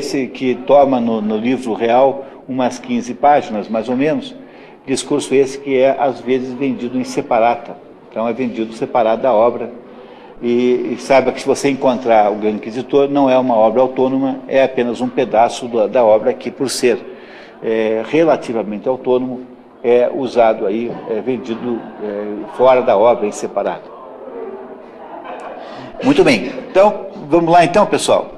esse que toma no livro real umas 15 páginas, mais ou menos, discurso esse que é, às vezes, vendido em separata. Então, é vendido separado da obra. E saiba que se você encontrar o Grande Inquisitor, não é uma obra autônoma, é apenas um pedaço da obra que, por ser relativamente autônomo, é usado aí, é vendido fora da obra, em separado. Muito bem. Então, vamos lá então, pessoal.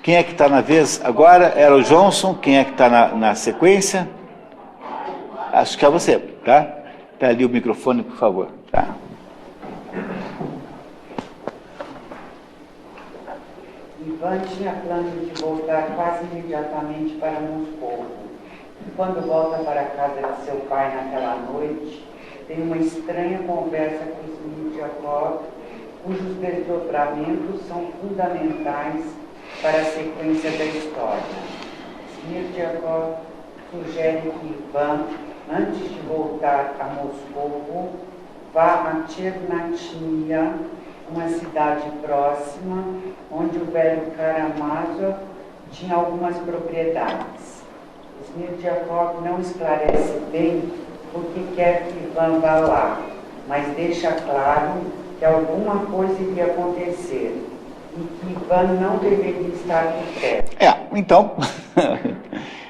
Quem é que está na vez agora? Era o Johnson. Quem é que está na sequência? Acho que é você, tá? Tá ali o microfone, por favor. Tá. Ivan tinha plano de voltar quase imediatamente para Moscou. Quando volta para a casa de seu pai naquela noite, tem uma estranha conversa com Smirdyakov, cujos desdobramentos são fundamentais para a sequência da história. Smirdyakov sugere que Ivan, antes de voltar a Moscou, vá a Chernatnia, uma cidade próxima, onde o velho Karamazov tinha algumas propriedades. Smirdyakov não esclarece bem por que quer que Ivan vá lá, mas deixa claro que alguma coisa iria acontecer e que Ivan não deveria estar por perto. Então,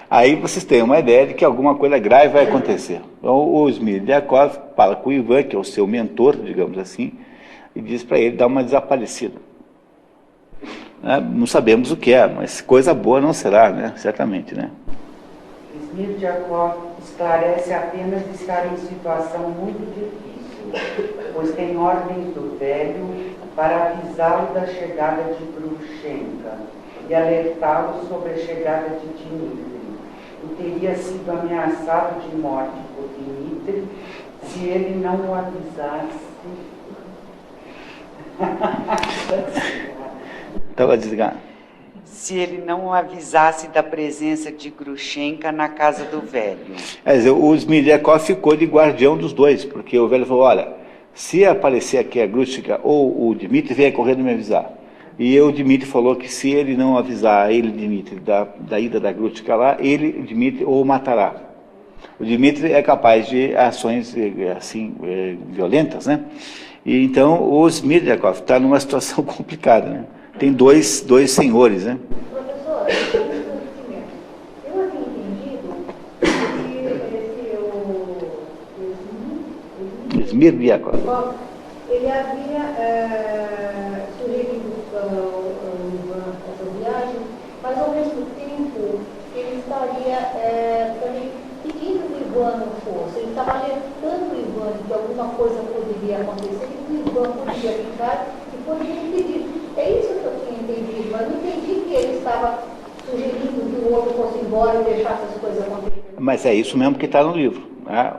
aí vocês têm uma ideia de que alguma coisa grave vai acontecer. Então, o Smirdyakov fala com o Ivan, que é o seu mentor, digamos assim, e diz para ele dar uma desaparecida. Não sabemos o que é, mas coisa boa não será, né? Certamente, né? Smirdyakov esclarece apenas estar em situação muito difícil, pois tem ordens do velho para avisá-lo da chegada de Grushenka e alertá-lo sobre a chegada de Dmitri. E teria sido ameaçado de morte por Dmitri se ele não o avisasse. Estava desligado. Se ele não o avisasse da presença de Grushenka na casa do velho. Quer dizer, o Smirdyakov ficou de guardião dos dois, porque o velho falou, olha, se aparecer aqui a Grushenka ou o Dmitri, venha correndo me avisar. E o Dmitri falou que se ele não avisar ele, Dmitri, da ida da Grushenka lá, ele, Dmitri, o matará. O Dmitri é capaz de ações assim, violentas, né? E então o Smirdyakov está numa situação complicada, né? Tem dois senhores, né? Professor, eu havia entendido que esse Smirdyakov, ele havia sugerido essa viagem, mas ao mesmo tempo ele estaria também pedindo que o Ivan não fosse. Ele estava alertando o Ivan de que alguma coisa poderia acontecer, que o Ivan podia ficar e poderia impedir. É isso que eu tinha entendido, mas não entendi que ele estava sugerindo que o outro fosse embora e deixasse as coisas acontecerem. Mas é isso mesmo que está no livro. Né?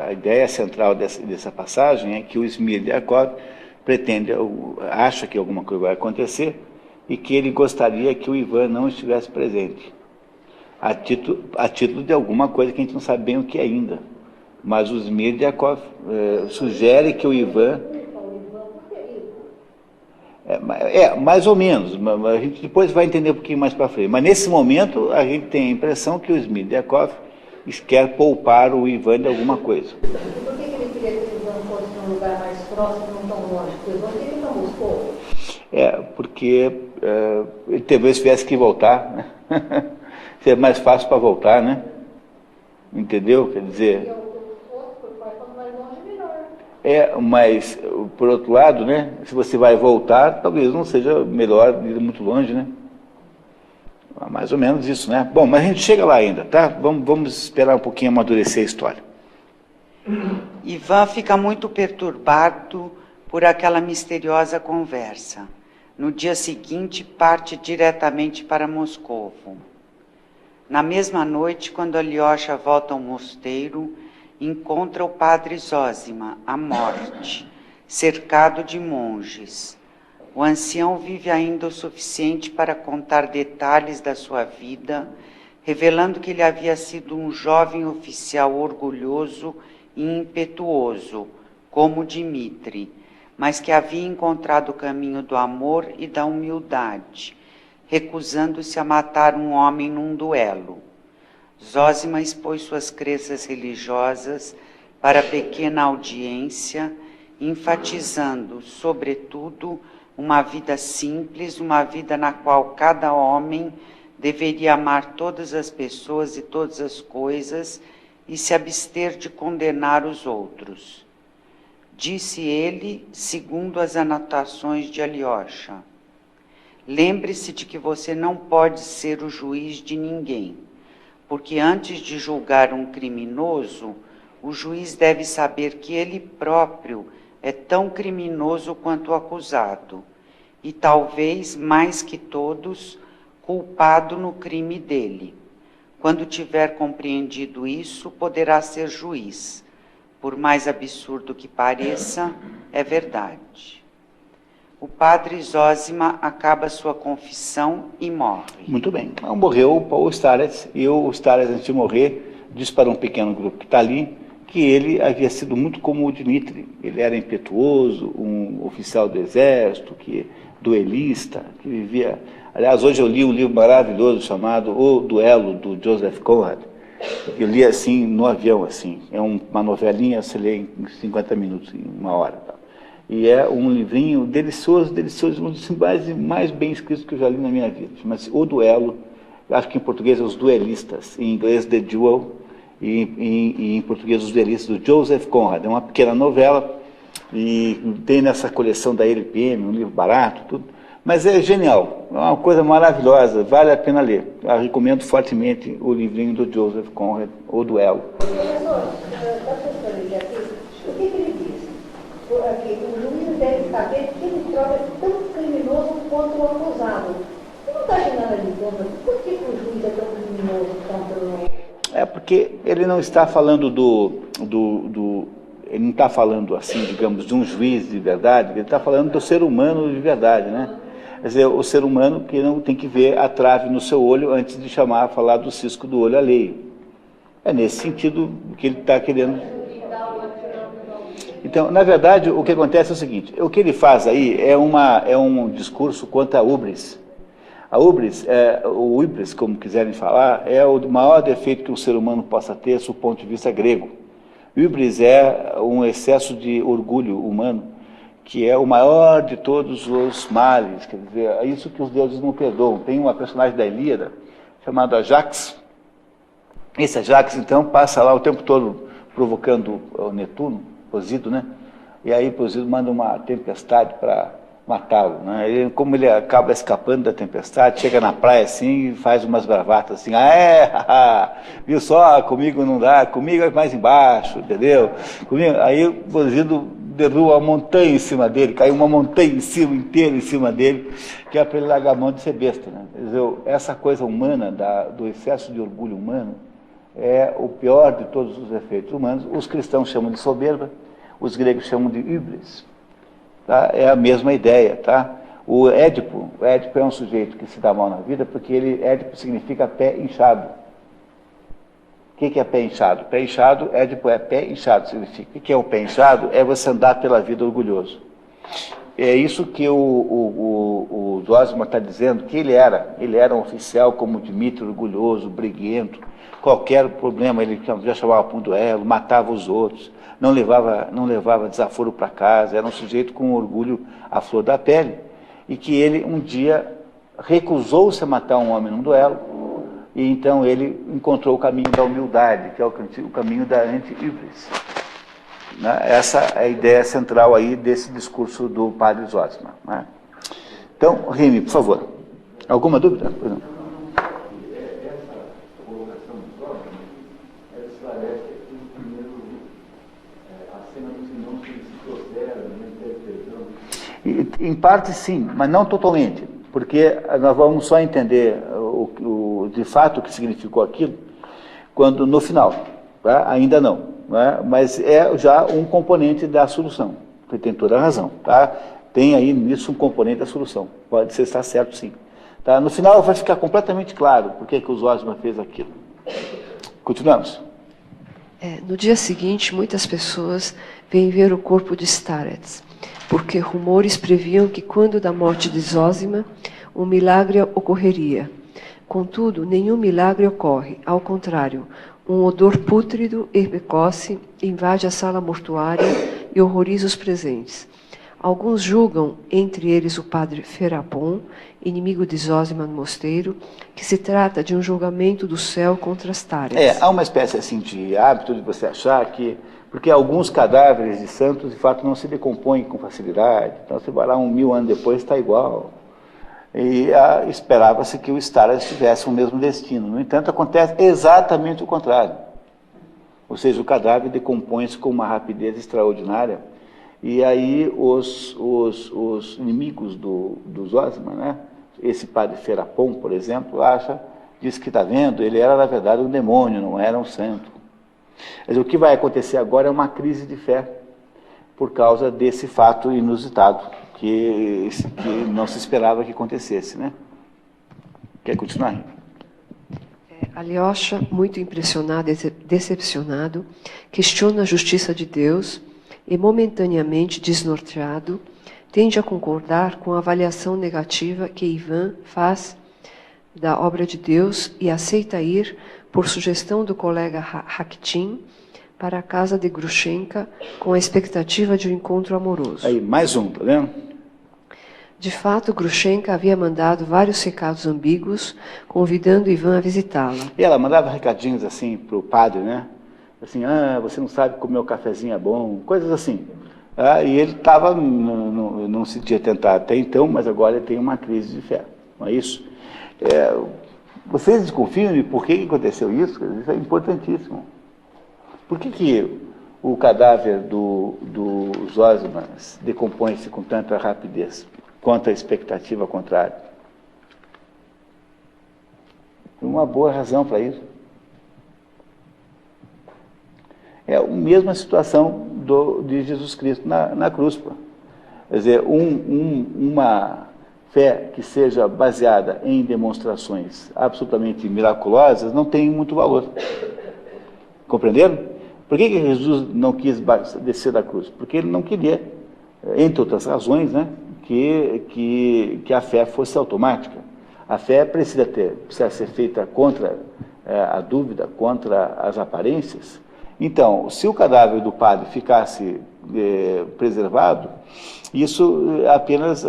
A ideia central dessa passagem é que o Smirdyakov acha que alguma coisa vai acontecer e que ele gostaria que o Ivan não estivesse presente, a título de alguma coisa que a gente não sabe bem o que é ainda. Mas o Smirdyakov sugere que o Ivan... mais ou menos, a gente depois vai entender um pouquinho mais para frente. Mas nesse momento a gente tem a impressão que o Smirdyakov quer poupar o Ivan de alguma coisa. E por que ele queria que o Ivan fosse num lugar mais próximo, não tão longe? Porque o Ivan queria ir para Moscou. Porque ele talvez tivesse que voltar, né? Seria mais fácil para voltar, né? Entendeu? Quer dizer... mas, por outro lado, né, se você vai voltar, talvez não seja melhor ir muito longe, né? Mais ou menos isso, né? Bom, mas a gente chega lá ainda, tá? Vamos esperar um pouquinho amadurecer a história. Ivan fica muito perturbado por aquela misteriosa conversa. No dia seguinte, parte diretamente para Moscou. Na mesma noite, quando Alyosha volta ao mosteiro, encontra o padre Zósima, à morte, cercado de monges. O ancião vive ainda o suficiente para contar detalhes da sua vida, revelando que ele havia sido um jovem oficial orgulhoso e impetuoso, como Dmitri, mas que havia encontrado o caminho do amor e da humildade, recusando-se a matar um homem num duelo. Zósima expôs suas crenças religiosas para a pequena audiência, enfatizando, sobretudo, uma vida simples, uma vida na qual cada homem deveria amar todas as pessoas e todas as coisas e se abster de condenar os outros. Disse ele, segundo as anotações de Alyosha: lembre-se de que você não pode ser o juiz de ninguém, porque antes de julgar um criminoso, o juiz deve saber que ele próprio é tão criminoso quanto o acusado, e talvez, mais que todos, culpado no crime dele. Quando tiver compreendido isso, poderá ser juiz. Por mais absurdo que pareça, é verdade. O padre Zósima acaba sua confissão e morre. Muito bem. Então, morreu o Paul Starretts, e o Starretts, antes de morrer, disse para um pequeno grupo que está ali que ele havia sido muito como o Dmitri. Ele era impetuoso, um oficial do exército, duelista, que vivia... Aliás, hoje eu li um livro maravilhoso chamado O Duelo, do Joseph Conrad. Eu li assim, no avião, assim. É uma novelinha, você lê em 50 minutos, em uma hora. Tá? E é um livrinho delicioso, delicioso, um dos mais bem escritos que eu já li na minha vida. Chama-se O Duelo, acho que em português é Os Duelistas, em inglês The Duel, e em português Os Duelistas, do Joseph Conrad. É uma pequena novela, e tem nessa coleção da LPM, um livro barato, tudo. Mas é genial, é uma coisa maravilhosa, vale a pena ler. Eu recomendo fortemente o livrinho do Joseph Conrad, O Duelo. Professor, da professora aqui, o que ele diz? O juiz deve saber que ele troca tão criminoso quanto o acusado. Você não está generalizando, por que o juiz é tão criminoso quanto o... É porque ele não está falando ele não está falando assim, digamos, de um juiz de verdade, ele está falando do ser humano de verdade, né? Quer dizer, o ser humano que não tem que ver a trave no seu olho antes de falar do cisco do olho alheio. É nesse sentido que ele está querendo. Então, na verdade, o que acontece é o seguinte: o que ele faz aí é um discurso contra a hubris. A hubris, o hubris, como quiserem falar, é o maior defeito que um ser humano possa ter, do ponto de vista grego. Hubris é um excesso de orgulho humano, que é o maior de todos os males. Quer dizer, é isso que os deuses não perdoam. Tem uma personagem da Ilíada chamada Ajax. Esse Ajax, então, passa lá o tempo todo provocando o Netuno, Posidon, né? E aí Posidon manda uma tempestade para matá-lo, né? Como ele acaba escapando da tempestade, chega na praia assim e faz umas bravatas assim: viu só, comigo não dá, comigo é mais embaixo, entendeu? Aí Posidon derruba a montanha em cima dele, caiu uma montanha inteira em cima dele, que é para ele largar a mão de ser besta, né? Quer dizer, essa coisa humana, do excesso de orgulho humano, é o pior de todos os efeitos humanos. Os cristãos chamam de soberba, os gregos chamam de hubris. Tá? É a mesma ideia, tá? O Édipo é um sujeito que se dá mal na vida porque Édipo significa pé inchado. O que é pé inchado? Pé inchado, Édipo é pé inchado, significa. O que é o pé inchado? É você andar pela vida orgulhoso. É isso que o Zósima está dizendo, que ele era um oficial como Dmitri, orgulhoso, briguento, qualquer problema ele já chamava para um duelo, matava os outros, não levava desaforo para casa, era um sujeito com orgulho à flor da pele, e que ele um dia recusou-se a matar um homem num duelo, e então ele encontrou o caminho da humildade, que é o caminho da anti-hubris. Essa é a ideia central aí desse discurso do padre Zósima. Né? Então, Rime, por favor. Alguma dúvida? Em parte sim, mas não totalmente, porque nós vamos só entender de fato o que significou aquilo quando no final, tá? Ainda não, né? Mas é já um componente da solução, você tem toda a razão, tá? Tem aí nisso um componente da solução, pode ser, está certo sim. Tá? No final vai ficar completamente claro por que o Zósima fez aquilo. Continuamos. No dia seguinte, muitas pessoas vêm ver o corpo de Starretts, porque rumores previam que quando da morte de Zósima, o um milagre ocorreria. Contudo, nenhum milagre ocorre. Ao contrário, um odor pútrido e precoce invade a sala mortuária e horroriza os presentes. Alguns julgam, entre eles o padre Ferapon, inimigo de Zósima no mosteiro, que se trata de um julgamento do céu contra as tárias. Há uma espécie assim de hábito de você achar que... Porque alguns cadáveres de santos, de fato, não se decompõem com facilidade. Então, você vai lá 1000 anos depois, está igual. E esperava-se que os tárias tivessem o mesmo destino. No entanto, acontece exatamente o contrário. Ou seja, o cadáver decompõe-se com uma rapidez extraordinária. E aí os inimigos do Zósima, né? Esse padre Ferapon, por exemplo, diz que está vendo, ele era, na verdade, um demônio, não era um santo. Mas o que vai acontecer agora é uma crise de fé, por causa desse fato inusitado, que não se esperava que acontecesse, né? Quer continuar? Alyosha, muito impressionado e decepcionado, questiona a justiça de Deus e, momentaneamente desnorteado, tende a concordar com a avaliação negativa que Ivan faz da obra de Deus e aceita ir, por sugestão do colega Rakitin, para a casa de Grushenka com a expectativa de um encontro amoroso. Aí, mais um, tá vendo? De fato, Grushenka havia mandado vários recados ambíguos, convidando Ivan a visitá-la. E ela mandava recadinhos assim para o padre, né? Assim, você não sabe como meu cafezinho é bom, coisas assim. E ele estava, não se tinha tentado até então, mas agora ele tem uma crise de fé, não é isso? Vocês desconfiam de por que aconteceu isso? Isso é importantíssimo. Por que o cadáver do Zósima decompõe-se com tanta rapidez, quanto a expectativa contrária? Tem uma boa razão para isso. É a mesma situação de Jesus Cristo na cruz. Pô. Quer dizer, uma fé que seja baseada em demonstrações absolutamente miraculosas não tem muito valor. Compreenderam? Por que Jesus não quis descer da cruz? Porque ele não queria, entre outras razões, né, que a fé fosse automática. A fé precisa ser feita contra a dúvida, contra as aparências. Então, se o cadáver do padre ficasse preservado, isso apenas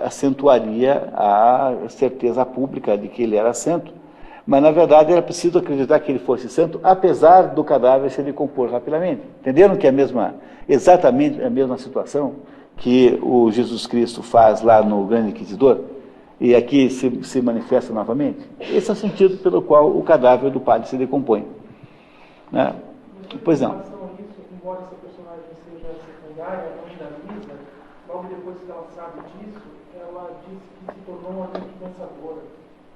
acentuaria a certeza pública de que ele era santo. Mas, na verdade, era preciso acreditar que ele fosse santo, apesar do cadáver se decompor rapidamente. Entenderam que é exatamente a mesma situação que o Jesus Cristo faz lá no Grande Inquisidor? E aqui se manifesta novamente? Esse é o sentido pelo qual o cadáver do padre se decompõe. Né? Pois não. Em relação a isso, embora essa personagem seja secundária, a mãe da Lisa, logo depois que ela sabe disso, ela diz que se tornou uma grande pensadora.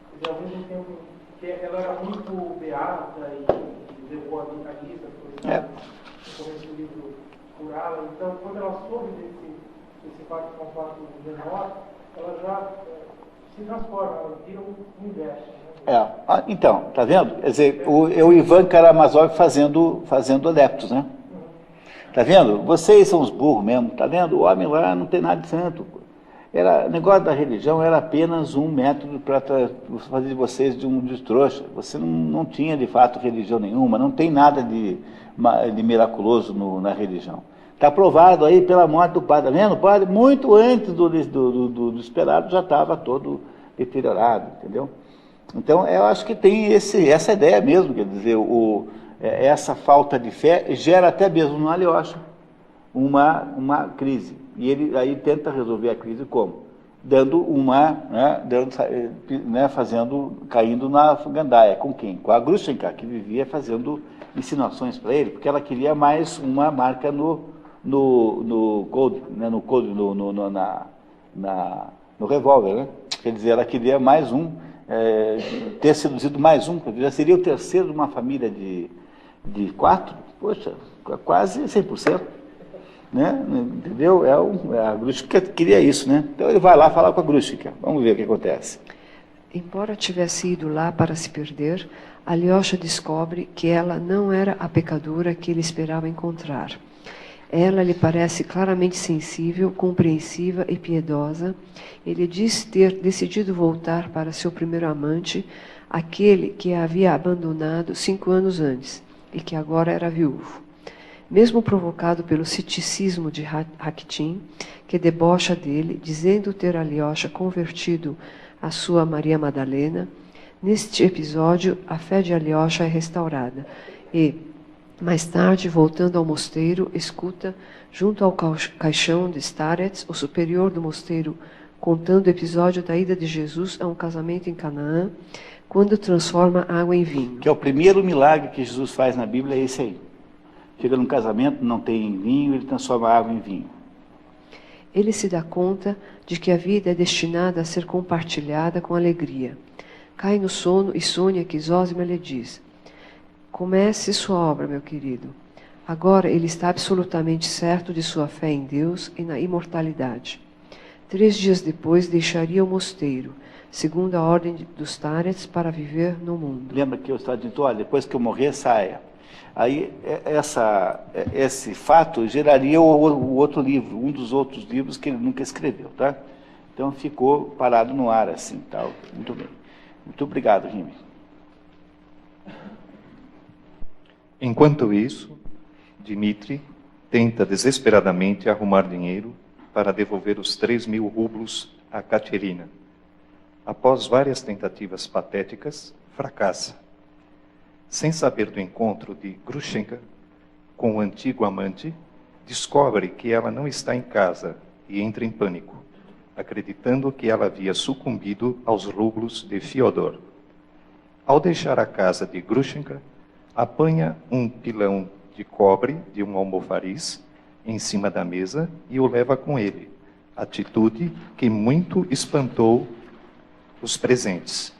Quer dizer, ao mesmo tempo que ela era muito beata e levou a Lisa, por exemplo, no começo do livro, curá-la. Então, quando ela soube desse fato com um fato menor, ela já se transforma, ela vira um inverso. Então, tá vendo? Quer dizer, o Ivan Karamazov fazendo adeptos, né? Tá vendo? Vocês são os burros mesmo, tá vendo? O homem lá não tem nada de santo. O negócio da religião era apenas um método para fazer de vocês de trouxa. Você não tinha, de fato, religião nenhuma, não tem nada de miraculoso na religião. Está provado aí pela morte do padre, tá vendo? O padre, muito antes do esperado, já estava todo deteriorado, entendeu? Então, eu acho que tem essa ideia mesmo, quer dizer, essa falta de fé gera até mesmo no Alyosha uma crise. E ele aí tenta resolver a crise como? Caindo na Gandaia. Com quem? Com a Grushenka, que vivia fazendo insinuações para ele, porque ela queria mais uma marca no revólver, né? Quer dizer, ela queria mais ter seduzido mais um, já seria o terceiro de uma família de 4, poxa, quase 100%, né? Entendeu? A Grushenka queria isso, né? Então ele vai lá falar com a Grushenka, vamos ver o que acontece. Embora tivesse ido lá para se perder, Alyosha descobre que ela não era a pecadora que ele esperava encontrar. Ela lhe parece claramente sensível, compreensiva e piedosa. Ele diz ter decidido voltar para seu primeiro amante, aquele que a havia abandonado 5 anos antes e que agora era viúvo. Mesmo provocado pelo ceticismo de Hakitin, que debocha dele, dizendo ter Alyosha convertido a sua Maria Madalena, neste episódio a fé de Alyosha é restaurada e, mais tarde, voltando ao mosteiro, escuta, junto ao caixão de Starets, o superior do mosteiro, contando o episódio da ida de Jesus a um casamento em Canaã, quando transforma água em vinho. Que é o primeiro milagre que Jesus faz na Bíblia, é esse aí. Chega num casamento, não tem vinho, ele transforma a água em vinho. Ele se dá conta de que a vida é destinada a ser compartilhada com alegria. Cai no sono e sonha que Zósima lhe diz: comece sua obra, meu querido. Agora ele está absolutamente certo de sua fé em Deus e na imortalidade. 3 dias depois deixaria o mosteiro, segundo a ordem dos Starets, para viver no mundo. Lembra que eu estava dizendo, olha, depois que eu morrer, saia. Aí esse fato geraria o outro livro, um dos outros livros que ele nunca escreveu, tá? Então ficou parado no ar assim, tal. Muito bem. Muito obrigado, Rime. Enquanto isso, Dmitri tenta desesperadamente arrumar dinheiro para devolver os 3.000 rublos a Katerina. Após várias tentativas patéticas, fracassa. Sem saber do encontro de Grushenka com o antigo amante, descobre que ela não está em casa e entra em pânico, acreditando que ela havia sucumbido aos rublos de Fyodor. Ao deixar a casa de Grushenka, apanha um pilão de cobre de um almofariz em cima da mesa e o leva com ele, atitude que muito espantou os presentes.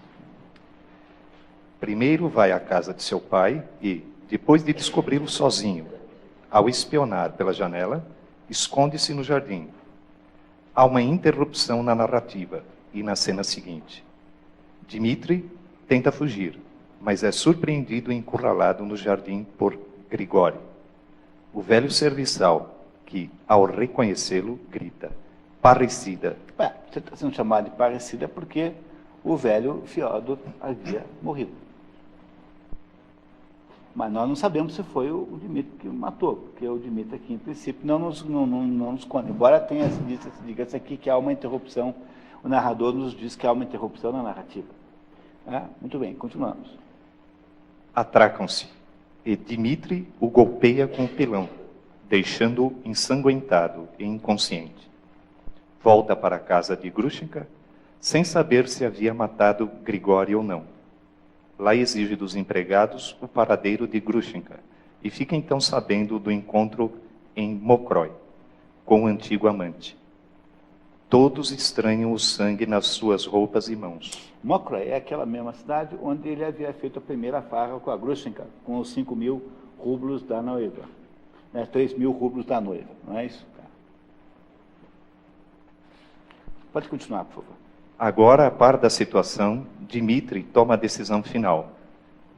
Primeiro vai à casa de seu pai e, depois de descobri-lo sozinho, ao espionar pela janela, esconde-se no jardim. Há uma interrupção na narrativa e na cena seguinte. Dmitri tenta fugir, mas é surpreendido e encurralado no jardim por Grigori, o velho serviçal, que, ao reconhecê-lo, grita: parricida. Você está sendo chamado de parricida porque o velho Fyodor havia morrido. Mas nós não sabemos se foi o Dmitri que o matou, porque o Dmitri aqui, em princípio, não nos conta. Embora tenha diga-se aqui que há uma interrupção, o narrador nos diz que há uma interrupção na narrativa. Muito bem, continuamos. Atracam-se, e Dmitri o golpeia com o pilão, deixando-o ensanguentado e inconsciente. Volta para a casa de Grushenka, sem saber se havia matado Grigori ou não. Lá exige dos empregados o paradeiro de Grushenka e fica então sabendo do encontro em Mokroe, com o antigo amante. Todos estranham o sangue nas suas roupas e mãos. Mokroe é aquela mesma cidade onde ele havia feito a primeira farra com a Grushenka, com os 5.000 rublos da noiva. 3.000 rublos da noiva, não é isso? Pode continuar, por favor. Agora, a par da situação, Dmitri toma a decisão final.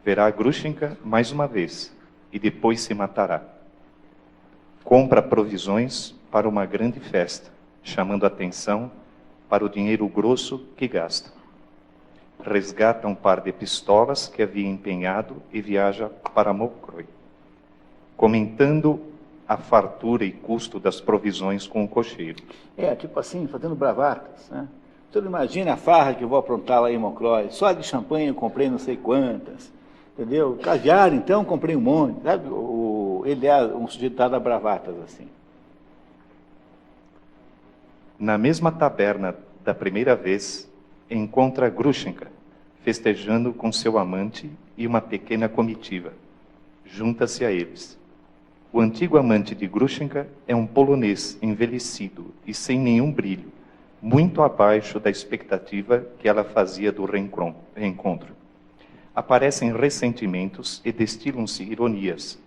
Verá Grushenka mais uma vez e depois se matará. Compra provisões para uma grande festa, chamando atenção para o dinheiro grosso que gasta. Resgata um par de pistolas que havia empenhado e viaja para Mokroe, comentando a fartura e custo das provisões com o cocheiro. Tipo assim, fazendo bravatas, né? Você não imagina a farra que eu vou aprontar lá em Mokroe. Só de champanhe eu comprei não sei quantas, entendeu? Caviar, então, comprei um monte. Sabe? Ele é um sujeito dado a bravatas, assim. Na mesma taberna da primeira vez, encontra Grushenka, festejando com seu amante e uma pequena comitiva. Junta-se a eles. O antigo amante de Grushenka é um polonês envelhecido e sem nenhum brilho, muito abaixo da expectativa que ela fazia do reencontro. Aparecem ressentimentos e destilam-se ironias.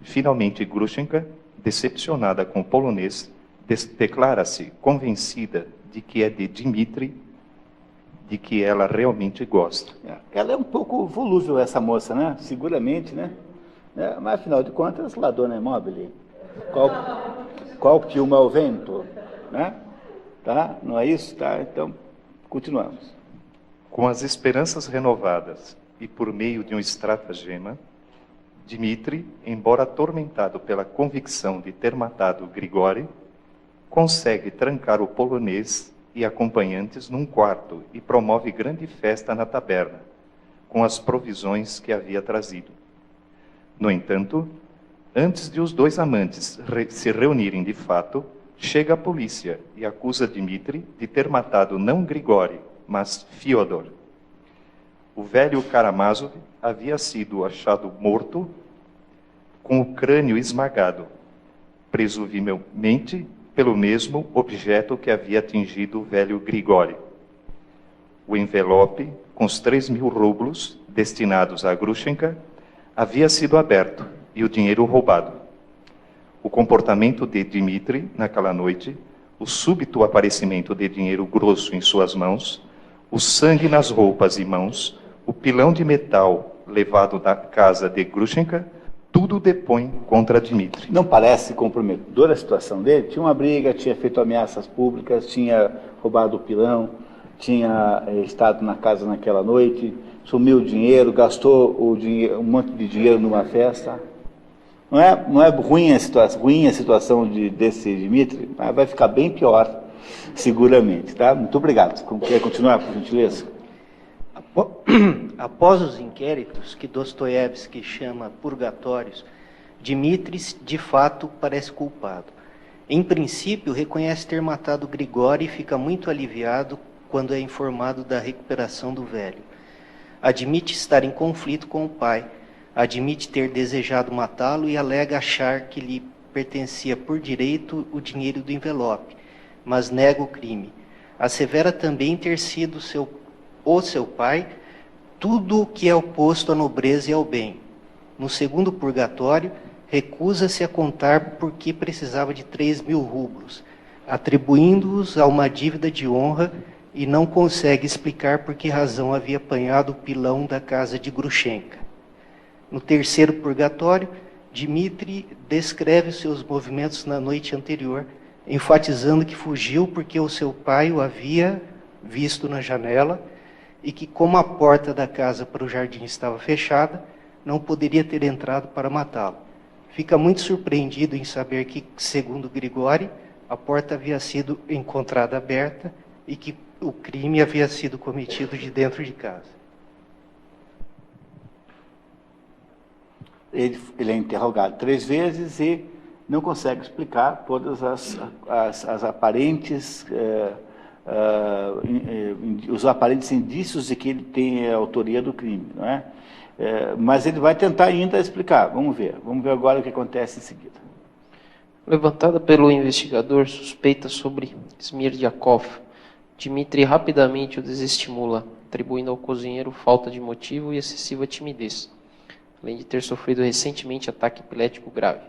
Finalmente, Grushenka, decepcionada com o polonês, declara-se convencida de que é de Dmitri, de que ela realmente gosta. Ela é um pouco volúvel, essa moça, né? Seguramente, né? Mas, afinal de contas, la donna è mobile. Qual piuma é o vento? Né? Tá? Não é isso? Tá? Então, continuamos. Com as esperanças renovadas e por meio de um estratagema, Dmitri, embora atormentado pela convicção de ter matado Grigori, consegue trancar o polonês e acompanhantes num quarto e promove grande festa na taberna, com as provisões que havia trazido. No entanto, antes de os dois amantes se reunirem de fato, chega a polícia e acusa Dmitri de ter matado não Grigori, mas Fyodor. O velho Karamazov havia sido achado morto com o crânio esmagado, presumivelmente pelo mesmo objeto que havia atingido o velho Grigori. O envelope, com os 3.000 rublos destinados a Grushenka, havia sido aberto e o dinheiro roubado. O comportamento de Dmitri naquela noite, o súbito aparecimento de dinheiro grosso em suas mãos, o sangue nas roupas e mãos, o pilão de metal levado da casa de Grushenka, tudo depõe contra Dmitri. Não parece comprometedora a situação dele? Tinha uma briga, tinha feito ameaças públicas, tinha roubado o pilão, tinha estado na casa naquela noite, sumiu o dinheiro, gastou o dinheiro, um monte de dinheiro numa festa. Não é ruim a situação desse Dmitri, mas vai ficar bem pior, seguramente. Tá? Muito obrigado. Quer continuar, por gentileza? Após os inquéritos, que Dostoiévski chama purgatórios, Dmitri, de fato, parece culpado. Em princípio, reconhece ter matado Grigori e fica muito aliviado quando é informado da recuperação do velho. Admite estar em conflito com o pai, admite ter desejado matá-lo e alega achar que lhe pertencia por direito o dinheiro do envelope, mas nega o crime. Assevera também ter sido seu pai, tudo o que é oposto à nobreza e ao bem. No segundo purgatório, recusa-se a contar por que precisava de 3.000 rublos, atribuindo-os a uma dívida de honra e não consegue explicar por que razão havia apanhado o pilão da casa de Grushenka. No terceiro purgatório, Dmitri descreve seus movimentos na noite anterior, enfatizando que fugiu porque o seu pai o havia visto na janela e que, como a porta da casa para o jardim estava fechada, não poderia ter entrado para matá-lo. Fica muito surpreendido em saber que, segundo Grigori, a porta havia sido encontrada aberta e que o crime havia sido cometido de dentro de casa. Ele é interrogado 3 vezes e não consegue explicar todas as aparentes... os aparentes indícios de que ele tem a autoria do crime, não é? Mas ele vai tentar ainda explicar. Vamos ver agora o que acontece em seguida. Levantada pelo investigador suspeita sobre Smirdyakov, Dmitri rapidamente o desestimula, atribuindo ao cozinheiro falta de motivo e excessiva timidez, além de ter sofrido recentemente ataque epilético grave.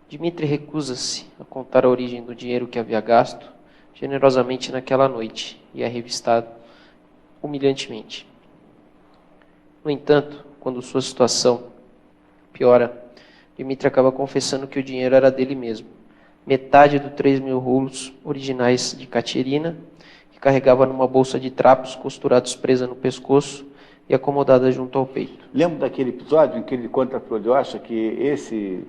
Dmitri recusa-se a contar a origem do dinheiro que havia gasto generosamente naquela noite e é revistado humilhantemente. No entanto, quando sua situação piora, Dmitri acaba confessando que o dinheiro era dele mesmo, metade dos 3.000 rublos originais de Katerina, que carregava numa bolsa de trapos costurados presa no pescoço e acomodada junto ao peito. Lembra daquele episódio em que ele conta para o Alyosha que esse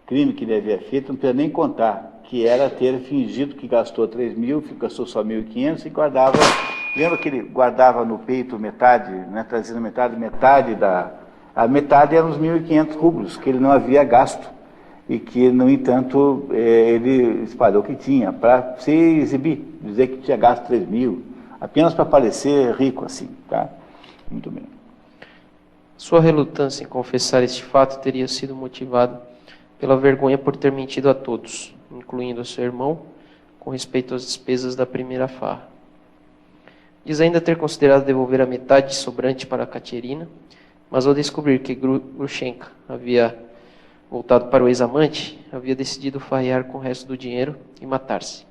crime que ele havia feito não precisa nem contar, que era ter fingido que gastou 3.000, gastou só 1.500 e guardava... Lembra que ele guardava no peito metade, né, trazendo metade da... A metade eram os 1.500 rublos, que ele não havia gasto, e que, no entanto, ele espalhou que tinha, para se exibir, dizer que tinha gasto 3.000, apenas para parecer rico assim, tá? Muito bem. Sua relutância em confessar este fato teria sido motivada pela vergonha por ter mentido a todos, incluindo a seu irmão, com respeito às despesas da primeira farra. Diz ainda ter considerado devolver a metade sobrante para Katerina, mas ao descobrir que Grushenka havia voltado para o ex-amante, havia decidido farrear com o resto do dinheiro e matar-se.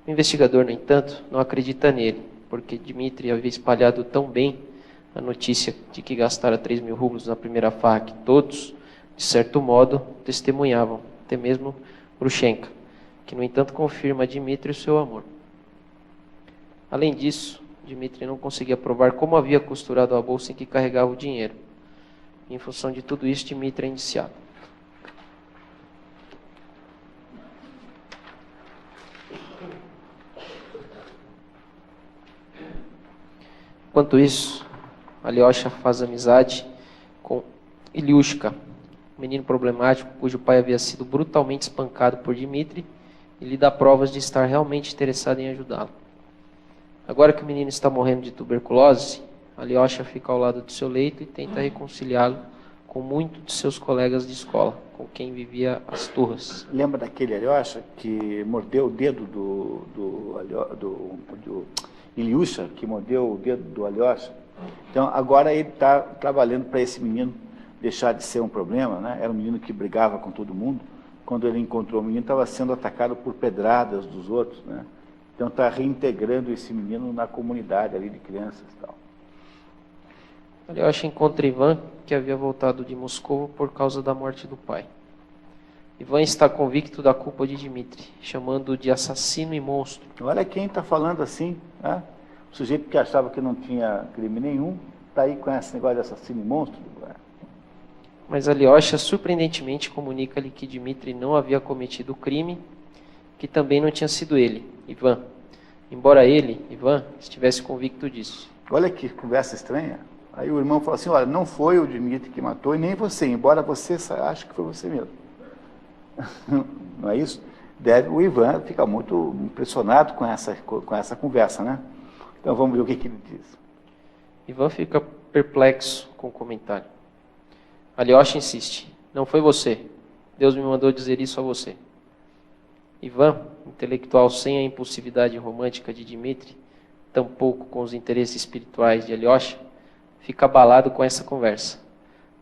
O investigador, no entanto, não acredita nele, porque Dmitri havia espalhado tão bem a notícia de que gastara 3.000 rublos na primeira farra que todos de certo modo, testemunhavam, até mesmo Grushenka, que, no entanto, confirma a Dmitri o seu amor. Além disso, Dmitri não conseguia provar como havia costurado a bolsa em que carregava o dinheiro. Em função de tudo isso, Dmitri é indiciado. Enquanto isso, Alyosha faz amizade com Ilyushka, um menino problemático cujo pai havia sido brutalmente espancado por Dmitri, e lhe dá provas de estar realmente interessado em ajudá-lo. Agora que o menino está morrendo de tuberculose, Alyosha fica ao lado do seu leito e tenta reconciliá-lo com muitos de seus colegas de escola, com quem vivia as turras. Lembra daquele Alyosha que mordeu o dedo do Ilyusha, que mordeu o dedo do Alyosha? Então, agora ele está trabalhando para esse menino deixar de ser um problema, né? Era um menino que brigava com todo mundo. Quando ele encontrou o menino, estava sendo atacado por pedradas dos outros, né? Então, está reintegrando esse menino na comunidade ali de crianças e tal. Alyosha encontra Ivan, que havia voltado de Moscou por causa da morte do pai. Ivan está convicto da culpa de Dmitri, chamando-o de assassino e monstro. Olha quem está falando assim, né? O sujeito que achava que não tinha crime nenhum, está aí com esse negócio de assassino e monstro. Mas Alyosha surpreendentemente comunica-lhe que Dmitri não havia cometido o crime, que também não tinha sido ele, Ivan. Embora ele, Ivan, estivesse convicto disso. Olha que conversa estranha. Aí o irmão fala assim, olha, não foi o Dmitri que matou e nem você, embora você ache que foi você mesmo. Não é isso? O Ivan fica muito impressionado com essa conversa, né? Então vamos ver o que ele diz. Ivan fica perplexo com o comentário. Alyosha insiste, não foi você. Deus me mandou dizer isso a você. Ivan, intelectual sem a impulsividade romântica de Dmitri, tampouco com os interesses espirituais de Alyosha, fica abalado com essa conversa.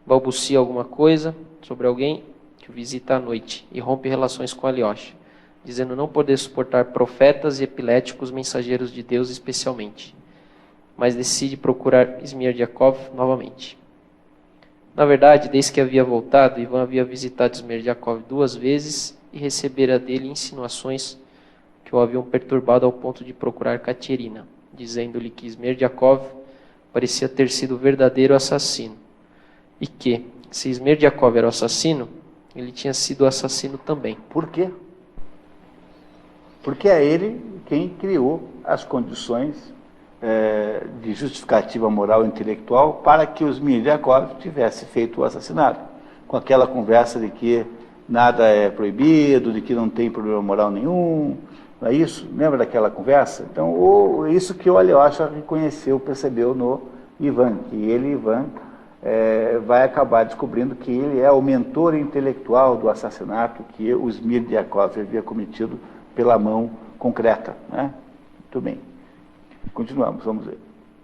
Balbucia alguma coisa sobre alguém que o visita à noite e rompe relações com Alyosha, dizendo não poder suportar profetas e epiléticos mensageiros de Deus especialmente, mas decide procurar Smerdyakov novamente. Na verdade, desde que havia voltado, Ivan havia visitado Smerdyakov 2 vezes e recebera dele insinuações que o haviam perturbado ao ponto de procurar Katerina, dizendo-lhe que Smerdyakov parecia ter sido o verdadeiro assassino, e que, se Smerdyakov era o assassino, ele tinha sido o assassino também. Por quê? Porque é ele quem criou as condições de justificativa moral e intelectual para que os Smerdyakov tivesse feito o assassinato, com aquela conversa de que nada é proibido, de que não tem problema moral nenhum, não é isso? Lembra daquela conversa? Então, isso que o Alyosha reconheceu, percebeu no Ivan, que ele, Ivan, vai acabar descobrindo que ele é o mentor intelectual do assassinato que o Smerdyakov havia cometido pela mão concreta, né? Muito bem. Continuamos, vamos ver.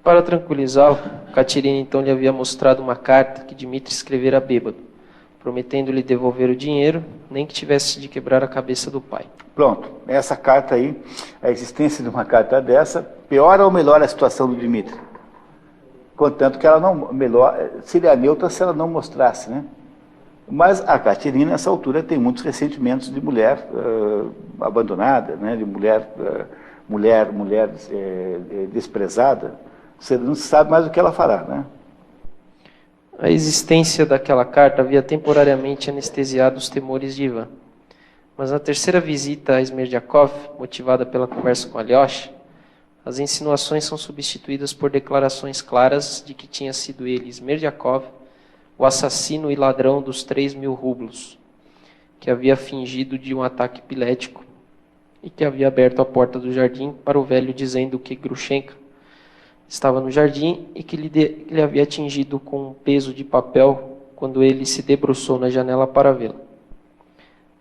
Para tranquilizá-lo, Katerina então lhe havia mostrado uma carta que Dmitri escrevera bêbado, prometendo-lhe devolver o dinheiro, nem que tivesse de quebrar a cabeça do pai. Pronto, essa carta aí, a existência de uma carta dessa, piora ou melhora a situação do Dmitri? Contanto que ela não, seria neutra se ela não mostrasse, né? Mas a Katerina, nessa altura, tem muitos ressentimentos de mulher abandonada, né? De mulher desprezada. Você não sabe mais o que ela fará, né? A existência daquela carta havia temporariamente anestesiado os temores de Ivan. Mas na terceira visita a Smerdyakov, motivada pela conversa com Alyosha, as insinuações são substituídas por declarações claras de que tinha sido ele, Smerdyakov, o assassino e ladrão dos 3.000 rublos, que havia fingido de um ataque epilético e que havia aberto a porta do jardim para o velho dizendo que Grushenka estava no jardim e que lhe havia atingido com um peso de papel quando ele se debruçou na janela para vê-la.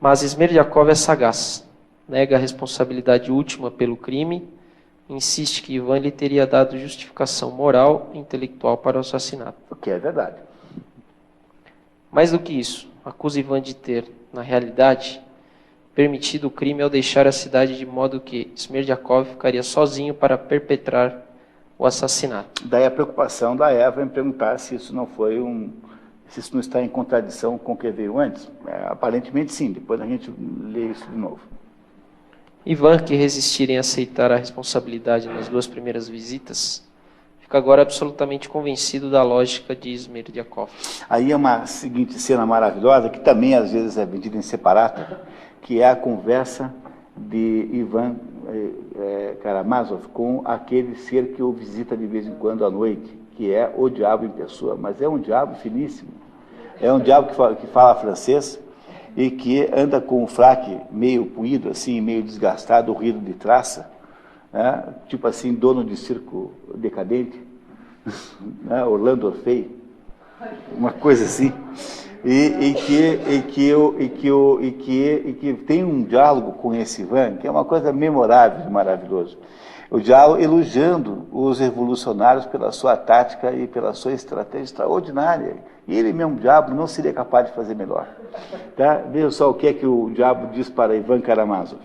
Mas Smerdyakov é sagaz, nega a responsabilidade última pelo crime e insiste que Ivan lhe teria dado justificação moral e intelectual para o assassinato. O que é verdade. Mais do que isso, acusa Ivan de ter, na realidade, permitido o crime ao deixar a cidade de modo que Smerdyakov ficaria sozinho para perpetrar o assassinato. Daí a preocupação da Eva em perguntar se isso não foi se isso não está em contradição com o que veio antes. Aparentemente sim, depois a gente lê isso de novo. Ivan, que resistir em aceitar a responsabilidade nas 2 primeiras visitas, fica agora absolutamente convencido da lógica de Smerdyakov. Aí é uma seguinte cena maravilhosa, que também às vezes é vendida em separado, que é a conversa de Ivan Karamazov com aquele ser que o visita de vez em quando à noite, que é o diabo em pessoa, mas é um diabo finíssimo. É um diabo que fala francês e que anda com o fraque meio puído, assim, meio desgastado, ruído de traça, né? Tipo assim, dono de circo decadente, né? Orlando Orfei, uma coisa assim, e que tem um diálogo com esse Ivan, que é uma coisa memorável e maravilhoso. O diálogo elogiando os revolucionários pela sua tática e pela sua estratégia extraordinária. E ele mesmo, diabo, não seria capaz de fazer melhor. Tá? Veja só o que é que o diabo diz para Ivan Karamazov.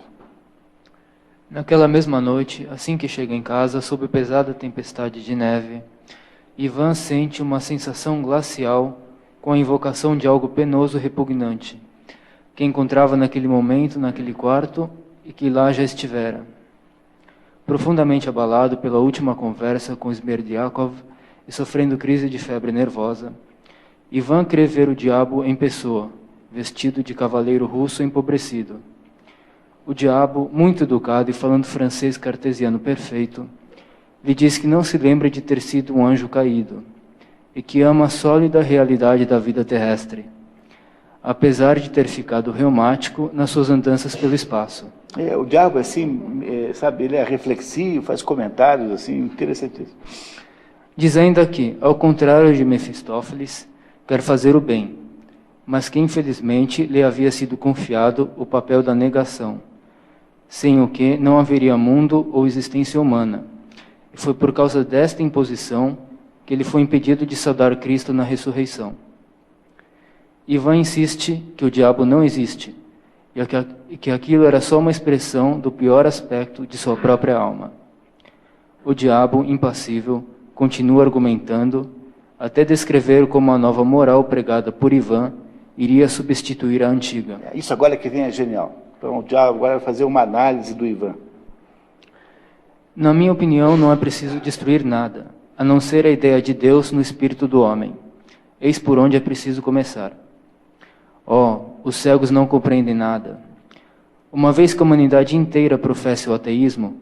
Naquela mesma noite, assim que chega em casa, sob pesada tempestade de neve, Ivan sente uma sensação glacial com a invocação de algo penoso e repugnante, que encontrava naquele momento, naquele quarto, e que lá já estivera. Profundamente abalado pela última conversa com Smerdyakov e sofrendo crise de febre nervosa, Ivan crê ver o diabo em pessoa, vestido de cavaleiro russo empobrecido. O diabo, muito educado e falando francês cartesiano perfeito, lhe diz que não se lembra de ter sido um anjo caído e que ama a sólida realidade da vida terrestre, apesar de ter ficado reumático nas suas andanças pelo espaço. O diabo, assim, sabe, ele é reflexivo, faz comentários, assim, interessantíssimos. Diz ainda que, ao contrário de Mefistófeles, quer fazer o bem, mas que infelizmente lhe havia sido confiado o papel da negação, sem o que não haveria mundo ou existência humana. E foi por causa desta imposição que ele foi impedido de saudar Cristo na ressurreição. Ivan insiste que o diabo não existe, e que aquilo era só uma expressão do pior aspecto de sua própria alma. O diabo, impassível, continua argumentando, até descrever como a nova moral pregada por Ivan iria substituir a antiga. Isso agora que vem é genial. Então o diabo agora vai fazer uma análise do Ivan. Na minha opinião, não é preciso destruir nada, a não ser a ideia de Deus no espírito do homem. Eis por onde é preciso começar. Os cegos não compreendem nada. Uma vez que a humanidade inteira professa o ateísmo,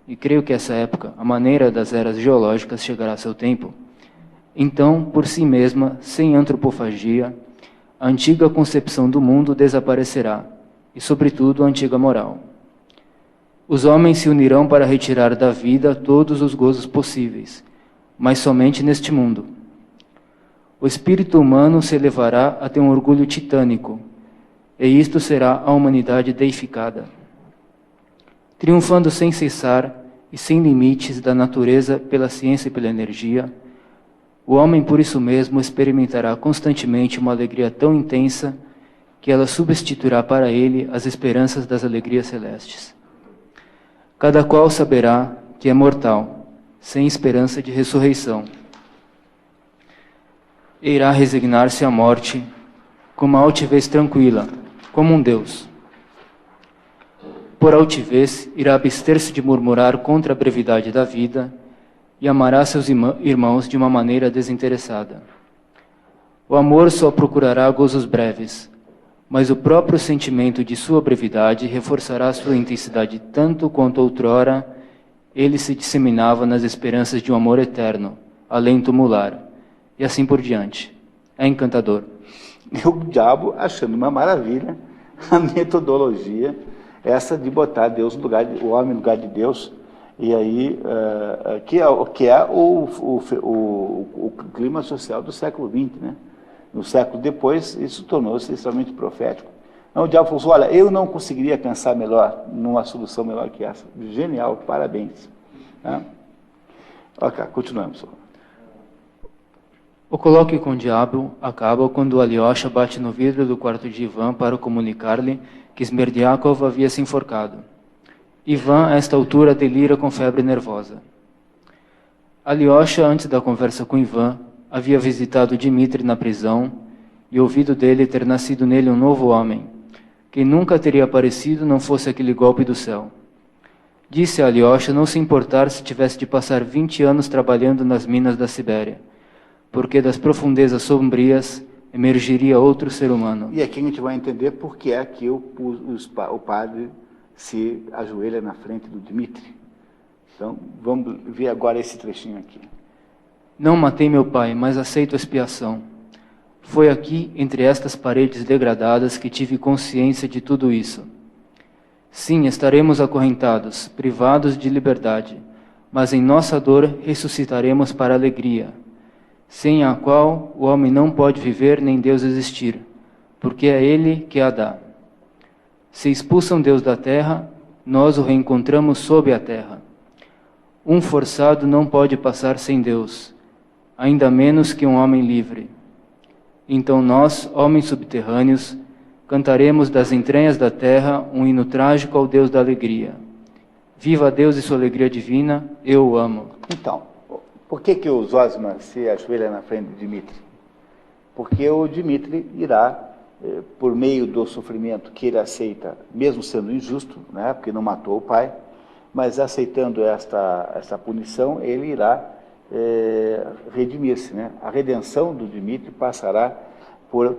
e creio que essa época, a maneira das eras geológicas, chegará a seu tempo, então, por si mesma, sem antropofagia, a antiga concepção do mundo desaparecerá, e, sobretudo, a antiga moral. Os homens se unirão para retirar da vida todos os gozos possíveis, mas somente neste mundo. O espírito humano se elevará a ter um orgulho titânico, e isto será a humanidade deificada. Triunfando sem cessar e sem limites da natureza pela ciência e pela energia, o homem por isso mesmo experimentará constantemente uma alegria tão intensa que ela substituirá para ele as esperanças das alegrias celestes. Cada qual saberá que é mortal, sem esperança de ressurreição. E irá resignar-se à morte com uma altivez tranquila, como um Deus. Por altivez, irá abster-se de murmurar contra a brevidade da vida e amará seus irmãos de uma maneira desinteressada. O amor só procurará gozos breves, mas o próprio sentimento de sua brevidade reforçará sua intensidade tanto quanto outrora ele se disseminava nas esperanças de um amor eterno, além tumular, e assim por diante. É encantador. E o diabo achando uma maravilha a metodologia essa de botar Deus no lugar o homem no lugar de Deus, e aí que é o clima social do século XX, né? No século depois, isso tornou-se extremamente profético. Então o diabo falou assim, olha, eu não conseguiria pensar melhor, numa solução melhor que essa. Genial, parabéns. Ok, continuamos. O colóquio com o diabo acaba quando Alyosha bate no vidro do quarto de Ivan para comunicar-lhe que Smerdyakov havia se enforcado. Ivan, a esta altura, delira com febre nervosa. Alyosha, antes da conversa com Ivan, havia visitado Dmitri na prisão e ouvido dele ter nascido nele um novo homem, que nunca teria aparecido não fosse aquele golpe do céu. Disse a Alyosha não se importar se tivesse de passar 20 anos trabalhando nas minas da Sibéria, porque das profundezas sombrias emergiria outro ser humano. E aqui a gente vai entender por que é que o padre se ajoelha na frente do Dmitri. Então, vamos ver agora esse trechinho aqui. Não matei meu pai, mas aceito a expiação. Foi aqui, entre estas paredes degradadas, que tive consciência de tudo isso. Sim, estaremos acorrentados, privados de liberdade, mas em nossa dor ressuscitaremos para a alegria, sem a qual o homem não pode viver nem Deus existir, porque é Ele que a dá. Se expulsam Deus da terra, nós o reencontramos sob a terra. Um forçado não pode passar sem Deus, ainda menos que um homem livre. Então nós, homens subterrâneos, cantaremos das entranhas da terra um hino trágico ao Deus da alegria. Viva Deus e sua alegria divina, eu o amo. Então, por que o Zosima se ajoelha na frente de Dmitri? Porque o Dmitri irá, por meio do sofrimento que ele aceita, mesmo sendo injusto, né, porque não matou o pai, mas aceitando esta punição, ele irá redimir-se, né? A redenção do Dmitri passará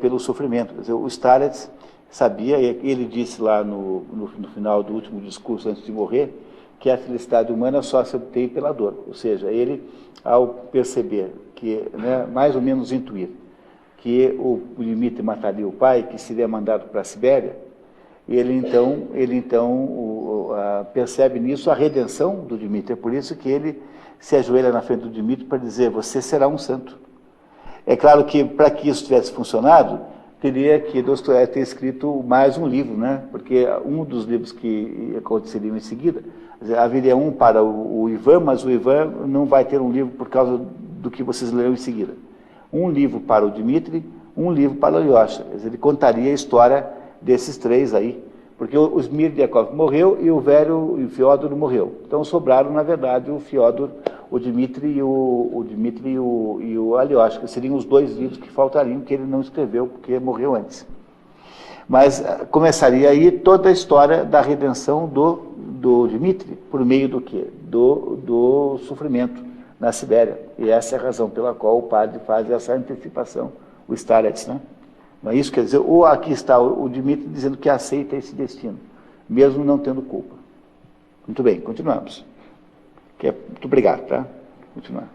pelo sofrimento. Quer dizer, o Starets sabia, ele disse lá no final do último discurso antes de morrer, que a felicidade humana só se obtém pela dor. Ou seja, ele, ao perceber que, né, mais ou menos intuir, que o Dmitri mataria o pai, que seria mandado para a Sibéria, ele então percebe nisso a redenção do Dmitri. É por isso que ele se ajoelha na frente do Dmitri para dizer: você será um santo. É claro que, para que isso tivesse funcionado, teria que Dostoiévski ter escrito mais um livro, né? Porque um dos livros que aconteceriam em seguida, haveria um para o Ivan, mas o Ivan não vai ter um livro por causa do que vocês lerão em seguida. Um livro para o Dmitri, um livro para o Alyosha. Quer dizer, ele contaria a história desses três aí, porque o Smirdiakov morreu e o Fyodor morreu. Então sobraram, na verdade, o Fyodor, o Dmitri e o Alyosha, que seriam os dois livros que faltariam, que ele não escreveu, porque morreu antes. Mas começaria aí toda a história da redenção do Dmitri, por meio do quê? Do sofrimento na Sibéria. E essa é a razão pela qual o padre faz essa antecipação, o Starets, né? Não é isso? Quer dizer, ou aqui está o Dmitri dizendo que aceita esse destino, mesmo não tendo culpa. Muito bem, continuamos. Muito obrigado, tá? Continuar.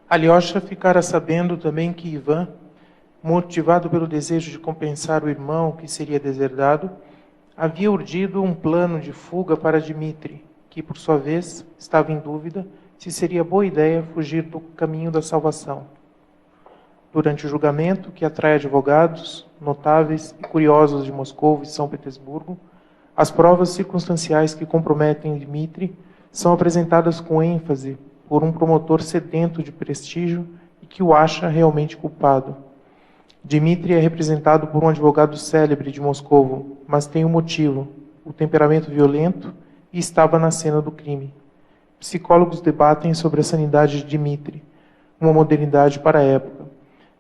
Alyosha ficara sabendo também que Ivan, motivado pelo desejo de compensar o irmão que seria deserdado, havia urdido um plano de fuga para Dmitri, que, por sua vez, estava em dúvida se seria boa ideia fugir do caminho da salvação. Durante o julgamento, que atrai advogados, notáveis e curiosos de Moscou e São Petersburgo, as provas circunstanciais que comprometem Dmitri são apresentadas com ênfase por um promotor sedento de prestígio e que o acha realmente culpado. Dmitri é representado por um advogado célebre de Moscou, mas tem um motivo, o temperamento violento, e estava na cena do crime. Psicólogos debatem sobre a sanidade de Dmitri, uma modernidade para a época,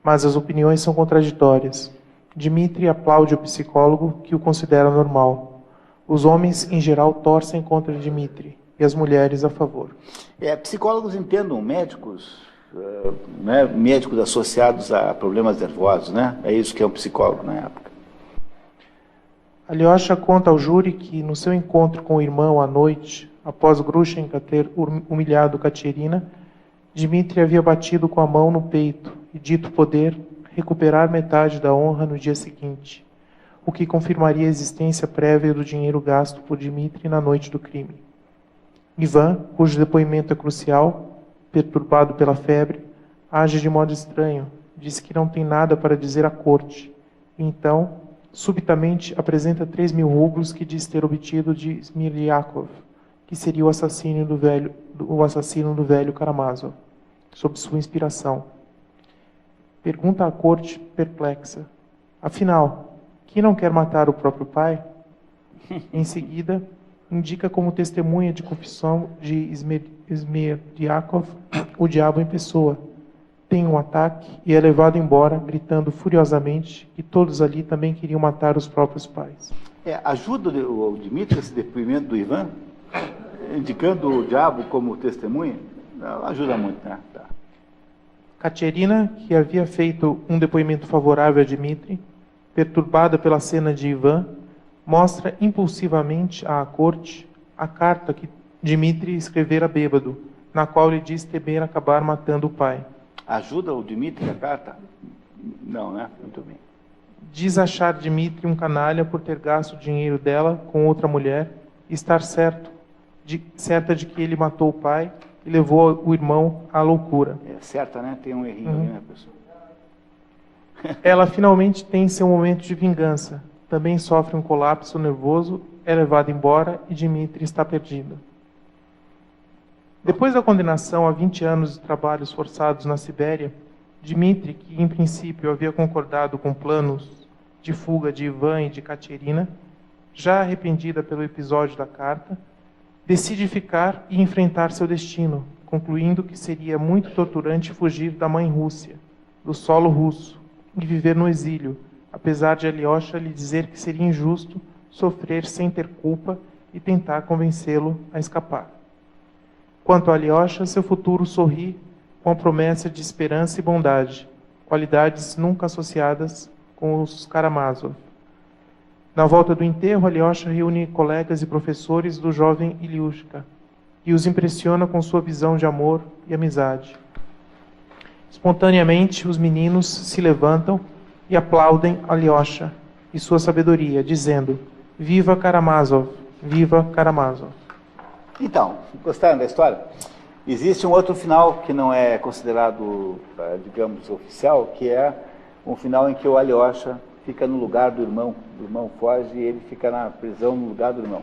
mas as opiniões são contraditórias. Dmitri aplaude o psicólogo, que o considera normal. Os homens, em geral, torcem contra Dmitri, e as mulheres a favor. Psicólogos entendam médicos, né, médicos associados a problemas nervosos, né? É isso que é um psicólogo na época. Alyosha conta ao júri que, no seu encontro com o irmão à noite, após Grushenka ter humilhado Katerina, Dmitri havia batido com a mão no peito e dito poder recuperar metade da honra no dia seguinte, o que confirmaria a existência prévia do dinheiro gasto por Dmitri na noite do crime. Ivan, cujo depoimento é crucial, perturbado pela febre, age de modo estranho, diz que não tem nada para dizer à corte, e então, subitamente, apresenta 3.000 rublos que diz ter obtido de Smirdiakov, que seria o assassino do velho Karamazov, sob sua inspiração. Pergunta à corte perplexa: afinal, quem não quer matar o próprio pai? Em seguida, indica como testemunha de confissão de Smirdiakov o diabo em pessoa, tem um ataque e é levado embora, gritando furiosamente que todos ali também queriam matar os próprios pais. Ajuda o Dmitry esse depoimento do Ivan, indicando o diabo como testemunha? Não ajuda muito, né? Tá. Katerina, que havia feito um depoimento favorável a Dmitry, perturbada pela cena de Ivan, mostra impulsivamente à corte a carta que Dmitry escrevera bêbado, na qual ele diz temer acabar matando o pai. Ajuda o Dmitry a carta? Não, né? Muito bem. Diz achar Dmitry um canalha por ter gasto o dinheiro dela com outra mulher e estar certa de que ele matou o pai e levou o irmão à loucura. Certa, né? Tem um errinho ali, né, pessoal? Ela finalmente tem seu momento de vingança. Também sofre um colapso nervoso, é levada embora e Dmitry está perdido. Depois da condenação a 20 anos de trabalhos forçados na Sibéria, Dmitry, que em princípio havia concordado com planos de fuga de Ivan e de Katerina, já arrependida pelo episódio da carta, decide ficar e enfrentar seu destino, concluindo que seria muito torturante fugir da mãe Rússia, do solo russo, e viver no exílio, apesar de Alyosha lhe dizer que seria injusto sofrer sem ter culpa e tentar convencê-lo a escapar. Quanto a Alyosha, seu futuro sorri com a promessa de esperança e bondade, qualidades nunca associadas com os Karamazov. Na volta do enterro, Alyosha reúne colegas e professores do jovem Ilyushka e os impressiona com sua visão de amor e amizade. Espontaneamente, os meninos se levantam e aplaudem Alyosha e sua sabedoria, dizendo: "Viva Karamazov! Viva Karamazov!" Então, gostaram da história? Existe um outro final que não é considerado, digamos, oficial, que é um final em que o Alyosha fica no lugar do irmão foge e ele fica na prisão no lugar do irmão.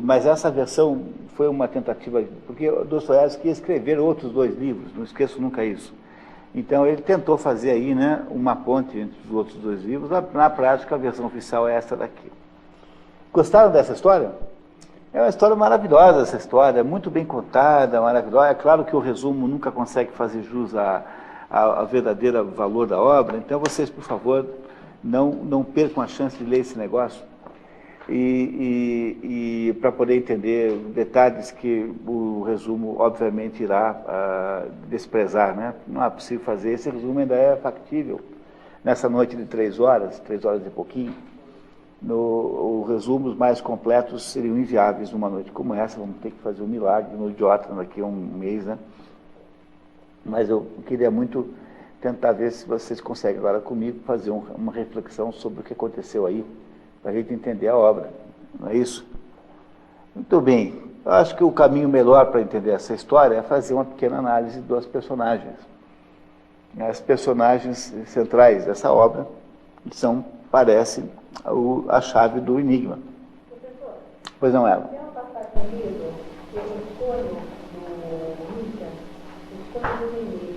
Mas essa versão foi uma tentativa, porque Dostoiévski ia escrever outros 2 livros, não esqueço nunca isso. Então ele tentou fazer aí, né, uma ponte entre os outros 2 livros, na prática a versão oficial é essa daqui. Gostaram dessa história? É uma história maravilhosa, essa história, muito bem contada, maravilhosa. É claro que o resumo nunca consegue fazer jus ao verdadeiro valor da obra, então vocês, por favor, não percam a chance de ler esse negócio e para poder entender detalhes que o resumo, obviamente, irá desprezar, né? Não é possível fazer, esse resumo ainda é factível. Nessa noite de 3 horas e pouquinho, os resumos mais completos seriam inviáveis numa noite como essa, vamos ter que fazer um milagre no idiota daqui a um mês, né? Mas eu queria muito tentar ver se vocês conseguem agora comigo fazer uma reflexão sobre o que aconteceu aí, para a gente entender a obra, não é isso? Muito bem, eu acho que o caminho melhor para entender essa história é fazer uma pequena análise dos personagens. As personagens centrais dessa obra são, parece, a chave do enigma. Professor, Pois não, Eva? tem uma passagem no livro que o sonho do Richard, o sonho do Nenê.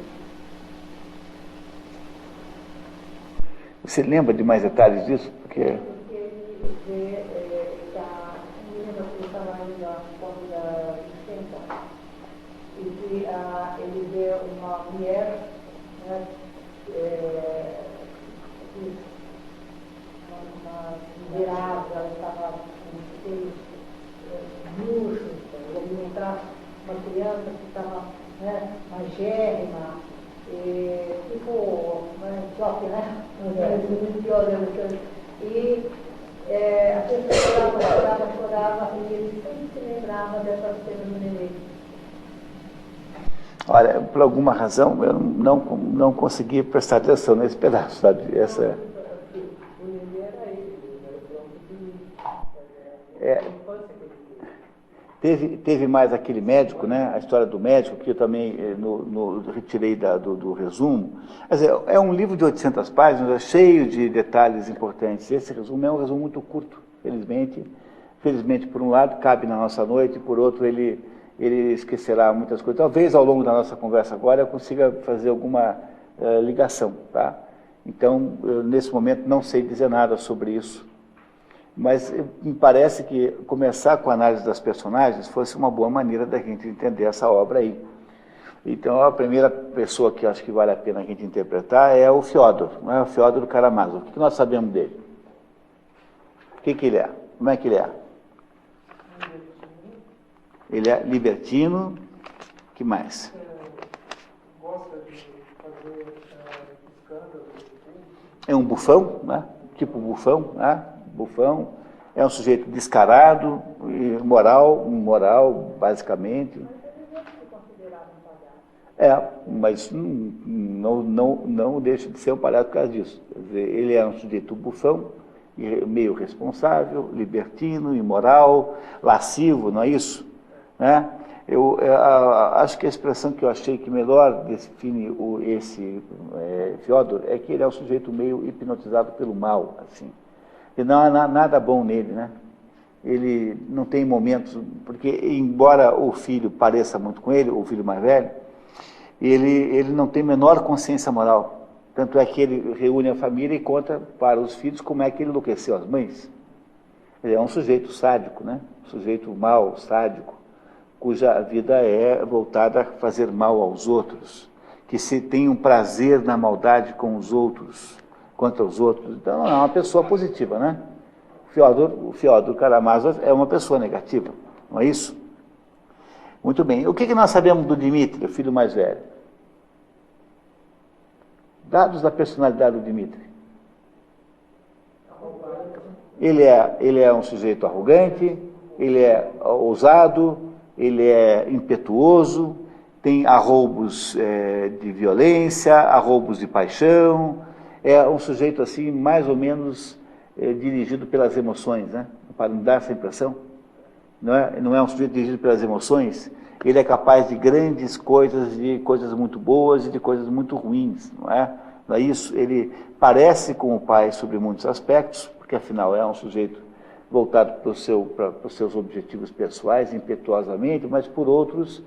Você lembra de mais detalhes disso? Porque Ele vê, me lembro que ele estava indo à ponte da Vicenta, e que ele vê uma mulher, né, uma virada, ela estava com seios murchos, ele alimentar uma criança que estava, né, magérrima, tipo, choque, né? E a pessoa chorava, e ele sempre se lembrava dessa cena do neném. olha, por alguma razão, eu não consegui prestar atenção nesse pedaço, sabe? Teve mais aquele médico, né? A história do médico, que eu também retirei do resumo. Quer dizer, é um livro de 800 páginas, é cheio de detalhes importantes. Esse resumo é um resumo muito curto, felizmente. Felizmente, por um lado, cabe na nossa noite, por outro, ele esquecerá muitas coisas. Talvez, ao longo da nossa conversa agora, eu consiga fazer alguma ligação, tá? Então, eu, nesse momento, não sei dizer nada sobre isso. Mas me parece que começar com a análise das personagens fosse uma boa maneira da gente entender essa obra aí. Então, a primeira pessoa que eu acho que vale a pena a gente interpretar é o Fiódor, não é o Fiódor Karamazov. O que nós sabemos dele? O que ele é? Como é que ele é? Ele é libertino. O que mais? Gosta de fazer escândalos. É um bufão, né? Tipo bufão, né? Bufão. É um sujeito descarado, imoral, basicamente. Mas não deixa de ser um palhaço por causa disso. Quer dizer, ele é um sujeito bufão, meio responsável, libertino, imoral, lascivo, não é isso? Né? Eu acho que a expressão que eu achei que melhor define esse Fiódor é que ele é um sujeito meio hipnotizado pelo mal, assim. E não há nada bom nele, né? Ele não tem momentos, porque embora o filho pareça muito com ele, o filho mais velho, ele não tem menor consciência moral. Tanto é que ele reúne a família e conta para os filhos como é que ele enlouqueceu as mães. Ele é um sujeito sádico, né? Um sujeito mau, sádico, cuja vida é voltada a fazer mal aos outros, que se tem um prazer na maldade com os outros, contra os outros. Então, é uma pessoa positiva, né? O Fiódor Karamazov é uma pessoa negativa, não é isso? Muito bem. O que nós sabemos do Dmitri, o filho mais velho? Dados da personalidade do Dmitri. Ele é um sujeito arrogante, ele é ousado, ele é impetuoso, tem arroubos de violência, arroubos de paixão, é um sujeito assim, mais ou menos dirigido pelas emoções, né? Para não dar essa impressão. Não é um sujeito dirigido pelas emoções. Ele é capaz de grandes coisas, de coisas muito boas e de coisas muito ruins, não é? Não é isso? Ele parece com o pai sobre muitos aspectos, porque afinal é um sujeito voltado para os seus objetivos pessoais, impetuosamente, mas por outros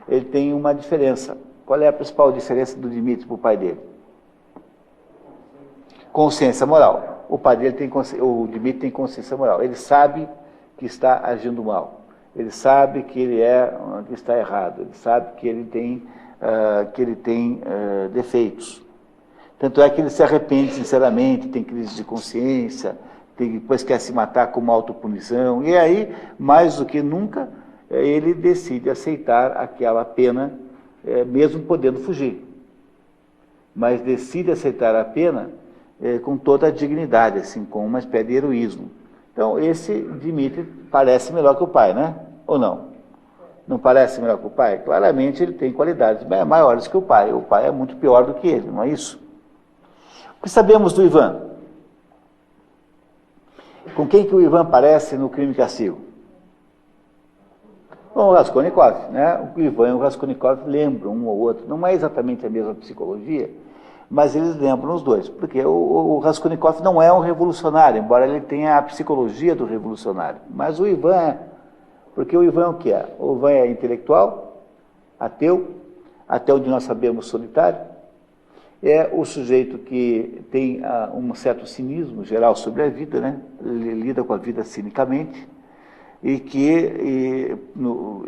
ele tem uma diferença. Qual é a principal diferença do Dmitri para o pai dele? Consciência moral. O pai dele o Dmitri tem consciência moral. Ele sabe que está agindo mal. Ele sabe que que está errado. Ele sabe que ele tem defeitos. Tanto é que ele se arrepende sinceramente, tem crise de consciência, depois quer se matar como autopunição. E aí, mais do que nunca, ele decide aceitar aquela pena, mesmo podendo fugir. Mas decide aceitar a pena com toda a dignidade, assim, com uma espécie de heroísmo. Então, esse Dmitri parece melhor que o pai, né? Ou não? Não parece melhor que o pai? Claramente ele tem qualidades maiores que o pai. O pai é muito pior do que ele, não é isso? O que sabemos do Ivan? Com quem que o Ivan parece no Crime e Castigo? Com o Raskolnikov, né? O Ivan e o Raskolnikov lembram um ou outro. Não é exatamente a mesma psicologia, mas eles lembram os dois, porque o Raskolnikov não é um revolucionário, embora ele tenha a psicologia do revolucionário. Mas o Ivan é. Porque o Ivan é o que é? O Ivan é intelectual, ateu, até onde nós sabemos solitário, é o sujeito que tem um certo cinismo geral sobre a vida, né? Ele lida com a vida cinicamente, e que no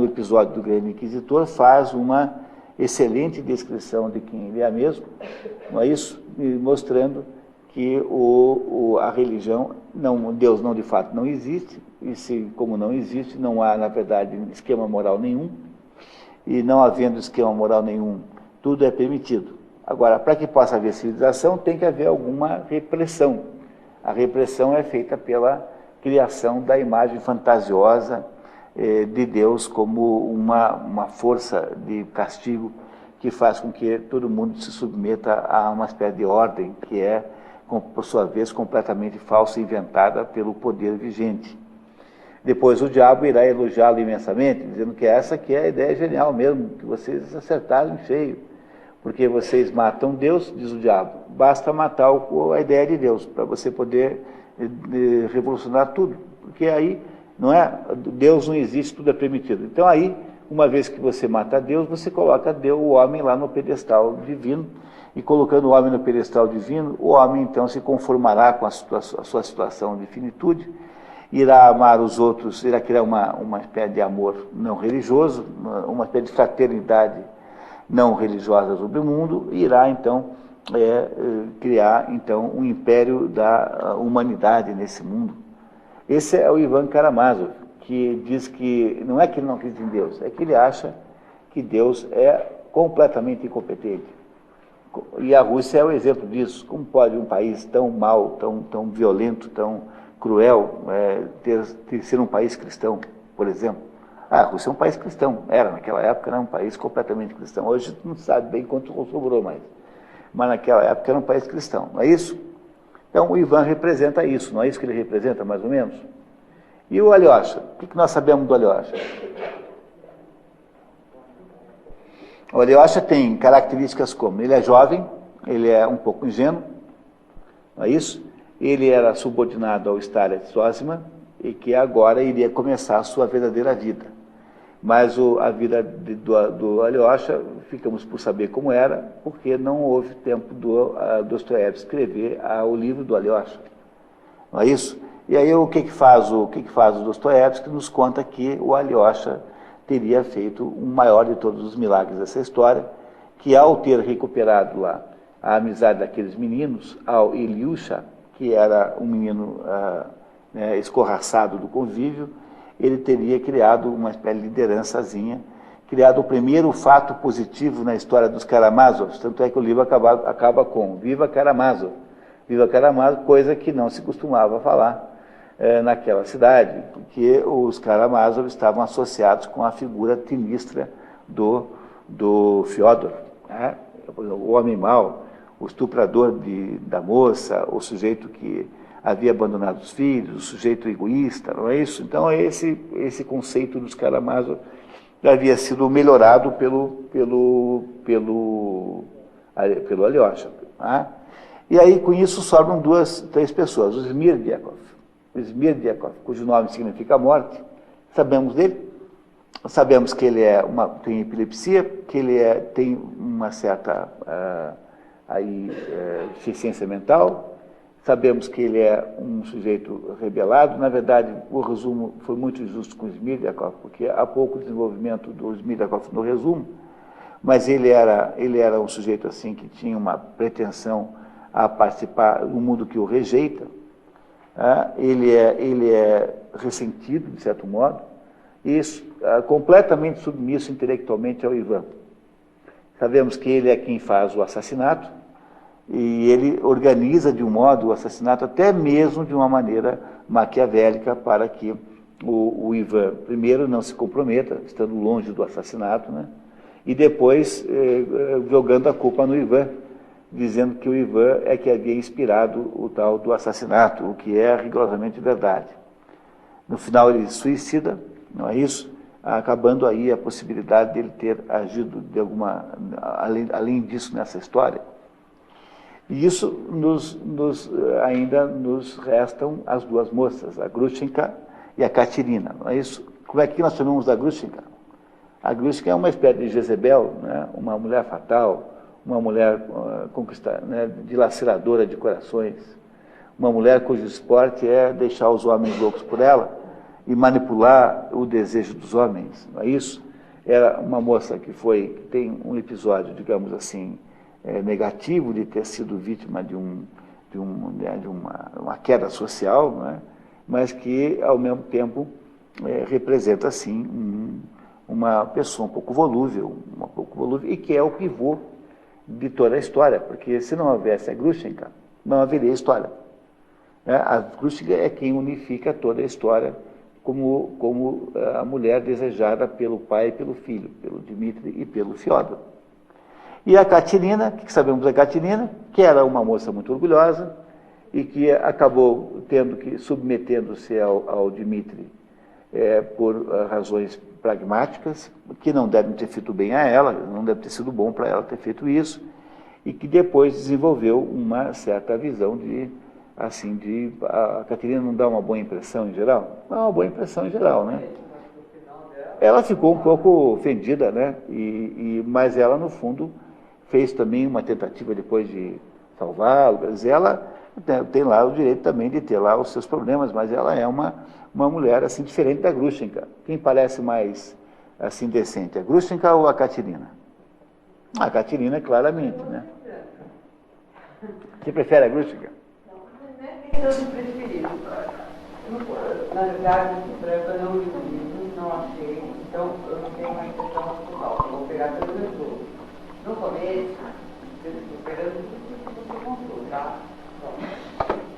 episódio do Grande Inquisitor faz uma excelente descrição de quem ele é mesmo, não é isso? E mostrando que a religião, Deus não de fato não existe, e como não existe, não há, na verdade, esquema moral nenhum, e não havendo esquema moral nenhum, tudo é permitido. Agora, para que possa haver civilização, tem que haver alguma repressão. A repressão é feita pela criação da imagem fantasiosa de Deus como uma força de castigo que faz com que todo mundo se submeta a uma espécie de ordem que é, por sua vez, completamente falsa e inventada pelo poder vigente. Depois o diabo irá elogiá-lo imensamente, dizendo que essa aqui é a ideia genial mesmo, que vocês acertaram em cheio, porque vocês matam Deus, diz o diabo, basta matar a ideia de Deus, para você poder revolucionar tudo, porque aí Deus não existe, tudo é permitido. Então aí, uma vez que você mata Deus, você coloca o homem lá no pedestal divino, e colocando o homem no pedestal divino, o homem então se conformará com a sua situação de finitude, irá amar os outros, irá criar uma espécie de amor não religioso, uma espécie de fraternidade não religiosa sobre o mundo, e irá então criar então um império da humanidade nesse mundo. Esse é o Ivan Karamazov, que diz que não é que ele não acredita em Deus, é que ele acha que Deus é completamente incompetente. E a Rússia é o exemplo disso. Como pode um país tão mau, tão violento, tão cruel, ser um país cristão, por exemplo? A Rússia é um país cristão, naquela época era um país completamente cristão. Hoje não se sabe bem quanto sobrou mais, mas naquela época era um país cristão, não é isso? Então o Ivan representa isso, não é isso que ele representa, mais ou menos? E o Alyosha, o que nós sabemos do Alyosha? O Alyosha tem características como: ele é jovem, ele é um pouco ingênuo, não é isso? Ele era subordinado ao Staret Zosima e que agora iria começar a sua verdadeira vida. Mas a vida do Alyosha, ficamos por saber como era, porque não houve tempo do Dostoiévski escrever o livro do Alyosha, não é isso? E aí o que faz o Dostoiévski? Nos conta que o Alyosha teria feito o maior de todos os milagres dessa história, que ao ter recuperado lá a amizade daqueles meninos, ao Ilyusha, que era um menino escorraçado do convívio, ele teria criado uma espécie de liderançazinha, criado o primeiro fato positivo na história dos Karamazovs, tanto é que o livro acaba com Viva Karamazov, Viva Karamazov, coisa que não se costumava falar naquela cidade, porque os Karamazov estavam associados com a figura sinistra do Fyodor, né? O homem mau, o estuprador da moça, o sujeito que havia abandonado os filhos, o sujeito egoísta, não é isso? Então esse conceito dos Karamazov havia sido melhorado pelo Alyosha. Tá? E aí com isso sobram três pessoas: o Smirdiakov, cujo nome significa morte. Sabemos dele? Sabemos que ele tem epilepsia, que ele tem uma certa deficiência mental. Sabemos que ele é um sujeito rebelado. Na verdade, o resumo foi muito injusto com o Smirdiakov, porque há pouco desenvolvimento do Smirdiakov no resumo, mas ele era um sujeito assim que tinha uma pretensão a participar do mundo que o rejeita. Ele é ressentido, de certo modo, e completamente submisso intelectualmente ao Ivan. Sabemos que ele é quem faz o assassinato, e ele organiza de um modo o assassinato até mesmo de uma maneira maquiavélica para que o Ivan, primeiro, não se comprometa, estando longe do assassinato, né? E depois jogando a culpa no Ivan, dizendo que o Ivan é que havia inspirado o tal do assassinato, o que é rigorosamente verdade. No final ele suicida, não é isso? Acabando aí a possibilidade dele ter agido de além disso nessa história. E isso ainda nos restam as duas moças, a Grushenka e a Katerina, não é isso? Como é que nós chamamos da Grushenka? A Grushenka é uma espécie de Jezebel, né? Uma mulher fatal, uma mulher dilaceradora de corações, uma mulher cujo esporte é deixar os homens loucos por ela e manipular o desejo dos homens, não é isso? Era uma moça que tem um episódio, digamos assim, negativo de ter sido vítima de uma queda social, não é? Mas que, ao mesmo tempo, representa, assim, uma pessoa um pouco volúvel, e que é o pivô de toda a história, porque se não houvesse a Grushenka, não haveria história. A Grushenka é quem unifica toda a história como a mulher desejada pelo pai e pelo filho, pelo Dmitri e pelo Fyodor. E a Katerina, o que sabemos da Katerina? Que era uma moça muito orgulhosa e que acabou submetendo-se ao Dmitri por razões pragmáticas, que não devem ter feito bem a ela, não deve ter sido bom para ela ter feito isso, e que depois desenvolveu uma certa visão a Katerina não dá uma boa impressão em geral? Não, uma boa impressão em geral, né? Ela ficou um pouco ofendida, né? Mas ela, no fundo, fez também uma tentativa depois de salvá-lo. Ela tem lá o direito também de ter lá os seus problemas, mas ela é uma mulher assim diferente da Grushenka. Quem parece mais assim decente, a Grushenka ou a Katerina? A Katerina, claramente, né? Você prefere a Grushenka? Não é questão de preferir. Na verdade, eu não li o livro, não achei, então eu não tenho uma impressão total. Eu vou pegar pelo resumo. No começo, eu estou esperando tudo que você contou, tá?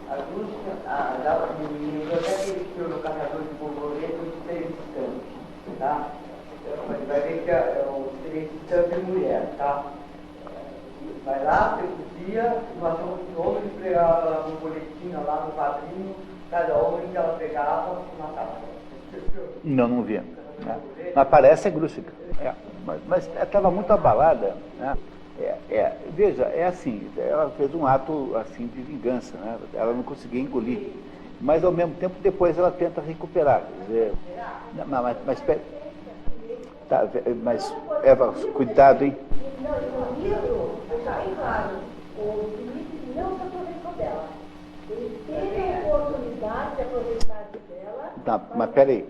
A Grushenka, o menino, até aquele filme, O Caçador de Borboleta, o Diferente Estampe, tá? Ele vai ver que é o Diferente Estampe é mulher, tá? Vai lá, dia, nós somos homens que pegavam no boletim lá no quadrinho, cada homem que ela pegava e matava. Não vi. Né? Mas parece a Grushenka. Mas ela estava muito abalada. Né? Veja, é assim, ela fez um ato assim de vingança, né? Ela não conseguia engolir. Mas ao mesmo tempo depois ela tenta recuperar. Quer dizer, mas Eva, cuidado, hein? No livro, está bem claro, o Dmitry não se aproveitou dela. Ele teve a oportunidade de aproveitar dela. Tá, mas peraí,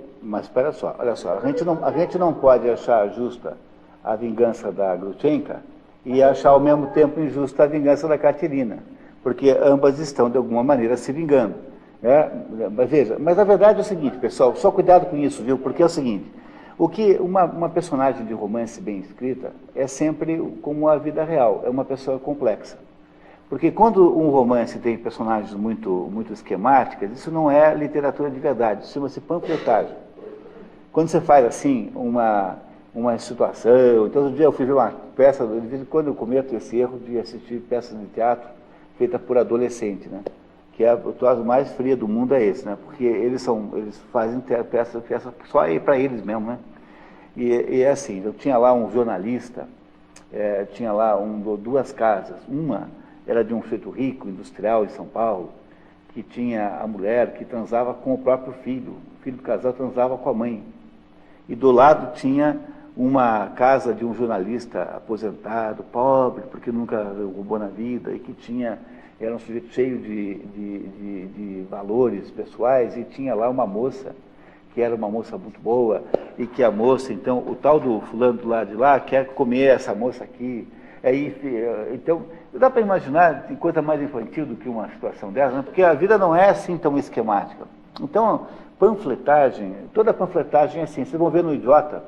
olha só, a gente não pode achar justa a vingança da Grushenka e achar ao mesmo tempo injusta a vingança da Katerina, porque ambas estão de alguma maneira se vingando. Mas veja, mas a verdade é o seguinte, pessoal, só cuidado com isso, viu? Porque é o seguinte, o que uma personagem de romance bem escrita é sempre como a vida real, é uma pessoa complexa. Porque quando um romance tem personagens muito esquemáticas, isso não é literatura de verdade, isso chama-se panfletagem. Quando você faz assim uma situação, então outro dia eu fui ver uma peça, de vez em quando eu cometo esse erro de assistir peças de teatro feitas por adolescente, né? Que é o troço mais frio do mundo é esse, né? Porque eles fazem peça só para eles mesmo, né? E é assim, eu tinha lá um jornalista, tinha lá duas casas, uma era de um sujeito rico, industrial em São Paulo, que tinha a mulher que transava com o próprio filho, o filho do casal transava com a mãe. E do lado tinha uma casa de um jornalista aposentado, pobre, porque nunca roubou na vida, e que era um sujeito cheio de valores pessoais, e tinha lá uma moça, que era uma moça muito boa, e que a moça, então, o tal do fulano do lado de lá quer comer essa moça aqui. Então, dá para imaginar, tem coisa mais infantil do que uma situação dessa, né? Porque a vida não é assim tão esquemática. Então, panfletagem, toda panfletagem é assim. Vocês vão ver no Idiota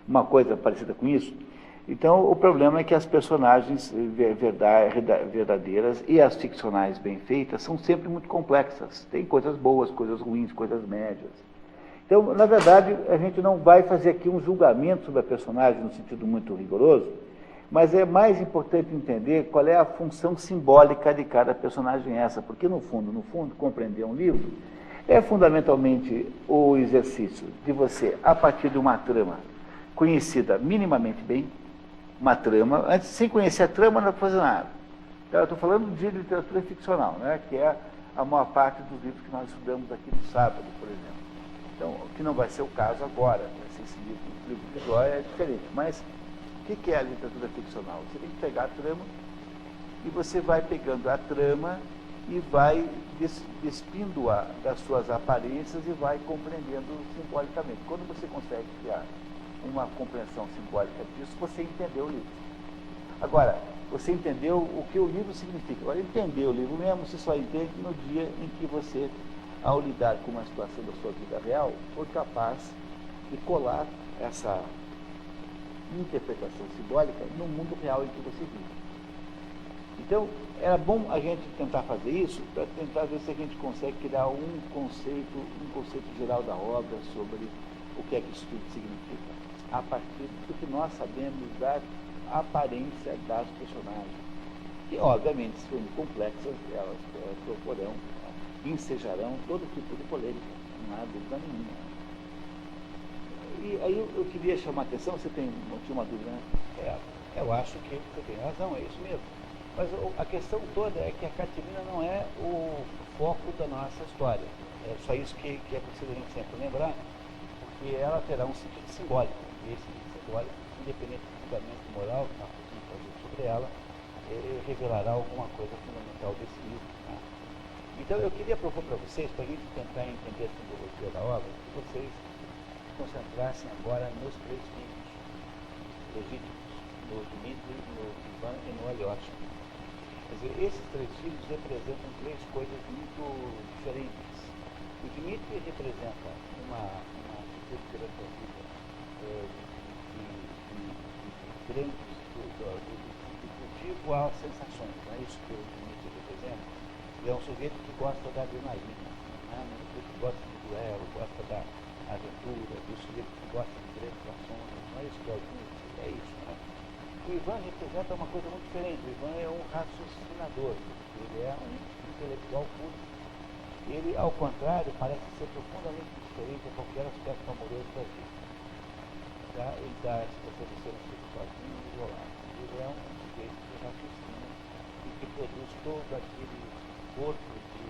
uma coisa parecida com isso. Então, o problema é que as personagens verdadeiras e as ficcionais bem feitas são sempre muito complexas. Tem coisas boas, coisas ruins, coisas médias. Então, na verdade, a gente não vai fazer aqui um julgamento sobre a personagem no sentido muito rigoroso, mas é mais importante entender qual é a função simbólica de cada personagem essa, porque no fundo, compreender um livro é fundamentalmente o exercício de você, a partir de uma trama conhecida minimamente bem, uma trama, antes, sem conhecer a trama, não dá para fazer nada. Então, eu estou falando de literatura ficcional, né, que é a maior parte dos livros que nós estudamos aqui no sábado, por exemplo. Então, que não vai ser o caso agora, esse livro de Glória é diferente, mas o que é a literatura ficcional? Você tem que pegar a trama e você vai pegando a trama e vai despindo-a das suas aparências e vai compreendendo simbolicamente. Quando você consegue criar uma compreensão simbólica disso, você entendeu o livro. Agora, você entendeu o que o livro significa. Agora, entender o livro mesmo, você só entende no dia em que você, ao lidar com uma situação da sua vida real, for capaz de colar essa interpretação simbólica no mundo real em que você vive. Então, era bom a gente tentar fazer isso para tentar ver se a gente consegue criar um conceito geral da obra sobre o que é que isso tudo significa, a partir do que nós sabemos da aparência das personagens, que obviamente, se forem complexas, elas proporão, ensejarão todo tipo de polêmica, não há dúvida nenhuma. E aí eu queria chamar a atenção, você tinha uma dúvida, né? Eu acho que você tem razão, é isso mesmo. Mas a questão toda é que a Katerina não é o foco da nossa história. É só isso que é preciso a gente sempre lembrar, porque ela terá um sentido simbólico. E esse sentido simbólico, independente do julgamento moral que nós podemos fazer sobre ela, revelará alguma coisa fundamental desse livro. Tá? Então eu queria propor para vocês, para a gente tentar entender a simbologia da obra, que vocês se concentrassem agora nos três filhos legítimos, no Dmitri, no Ivan e no Alyosha. Quer dizer, esses três filhos representam três coisas muito diferentes. O Dmitri representa uma atitude perante a vida de cultivo às sensações. Não é isso que o Dmitri representa? Ele é um sujeito que gosta da adrenalina, né? Um sujeito que gosta do duelo, gosta da aventura, do sujeito que gosta de grandes ações. Não é isso que é o Dmitri? É isso, né? O Ivan representa uma coisa muito diferente. O Ivan é um raciocinador, ele é um intelectual puro. Ele, ao contrário, parece ser profundamente diferente a qualquer aspecto amoroso da vida. Tá? Ele dá essa posição de sozinho e isolado. Ele é um sujeito que raciocina e que produz todo aquele corpo de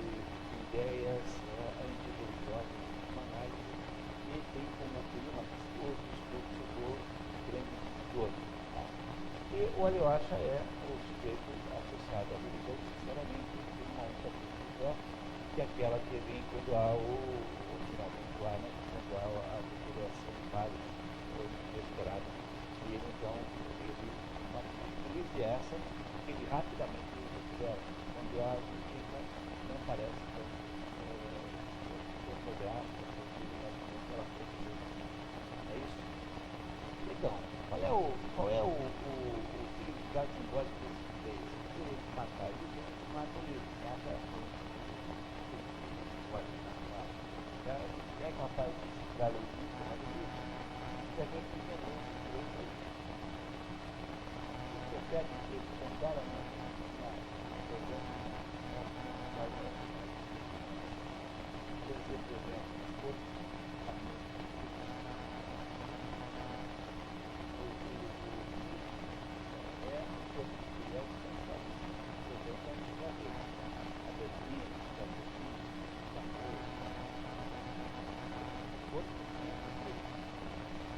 ideias individuais, banais, e tem como clima o discurso do grande todo. E o Alyosha é o sujeito associado à religião, sinceramente, de uma outra religião, que é aquela que vem quando há finalmente lá, né, quando há a vigilância de vários desesperados. E ele, então, uma crise essa, que ele rapidamente recupera. Quando há justiça, não parece tão pornográfica, aquela coisa. É isso? Então, qual é o significado simbólico desses três? Se ele matar isso, ele mata o livro, mata é capaz de dar o livro, mas o livro, se a gente entender isso, percebe que eles contaram na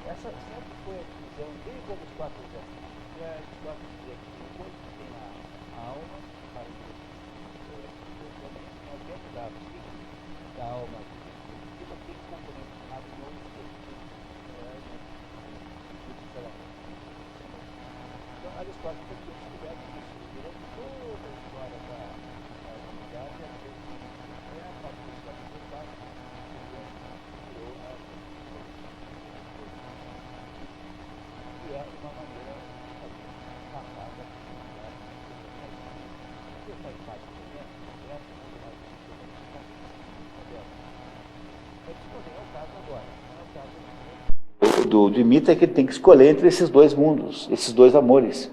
essa sempre foi a divisão desde os quatro anos. E as quatro dias depois tem a alma, para dentro da alma, que tem componente chamado novo então, Aristóteles tem descoberto isso durante toda a história da humanidade, a partir da sociedade, criou a que é uma maneira passada que faz parte do tempo, é o caso agora, não é o caso do Dmitri é que ele tem que escolher entre esses dois mundos, esses dois amores.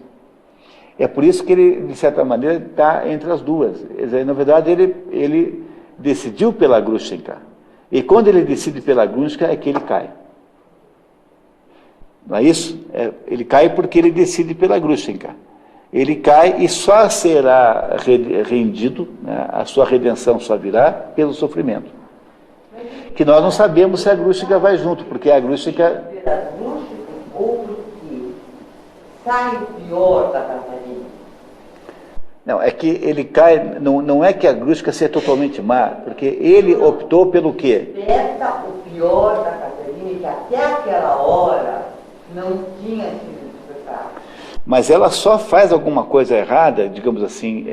É por isso que ele, de certa maneira, está entre as duas. Na verdade, ele decidiu pela Grushenka. E quando ele decide pela Grushenka é que ele cai. Não é isso? Ele cai porque ele decide pela Grushenka. Ele cai e só será rendido, né, a sua redenção só virá pelo sofrimento. Que nós não sabemos se a Grushenka vai junto, porque a Grushenka... Ou porque sai o pior da Catarina. Não, é que ele cai, não é que a Grushenka seja totalmente má, porque ele optou pelo quê? Desperta o pior da Catarina, que até aquela hora não tinha sido despertado. Mas ela só faz alguma coisa errada, digamos assim,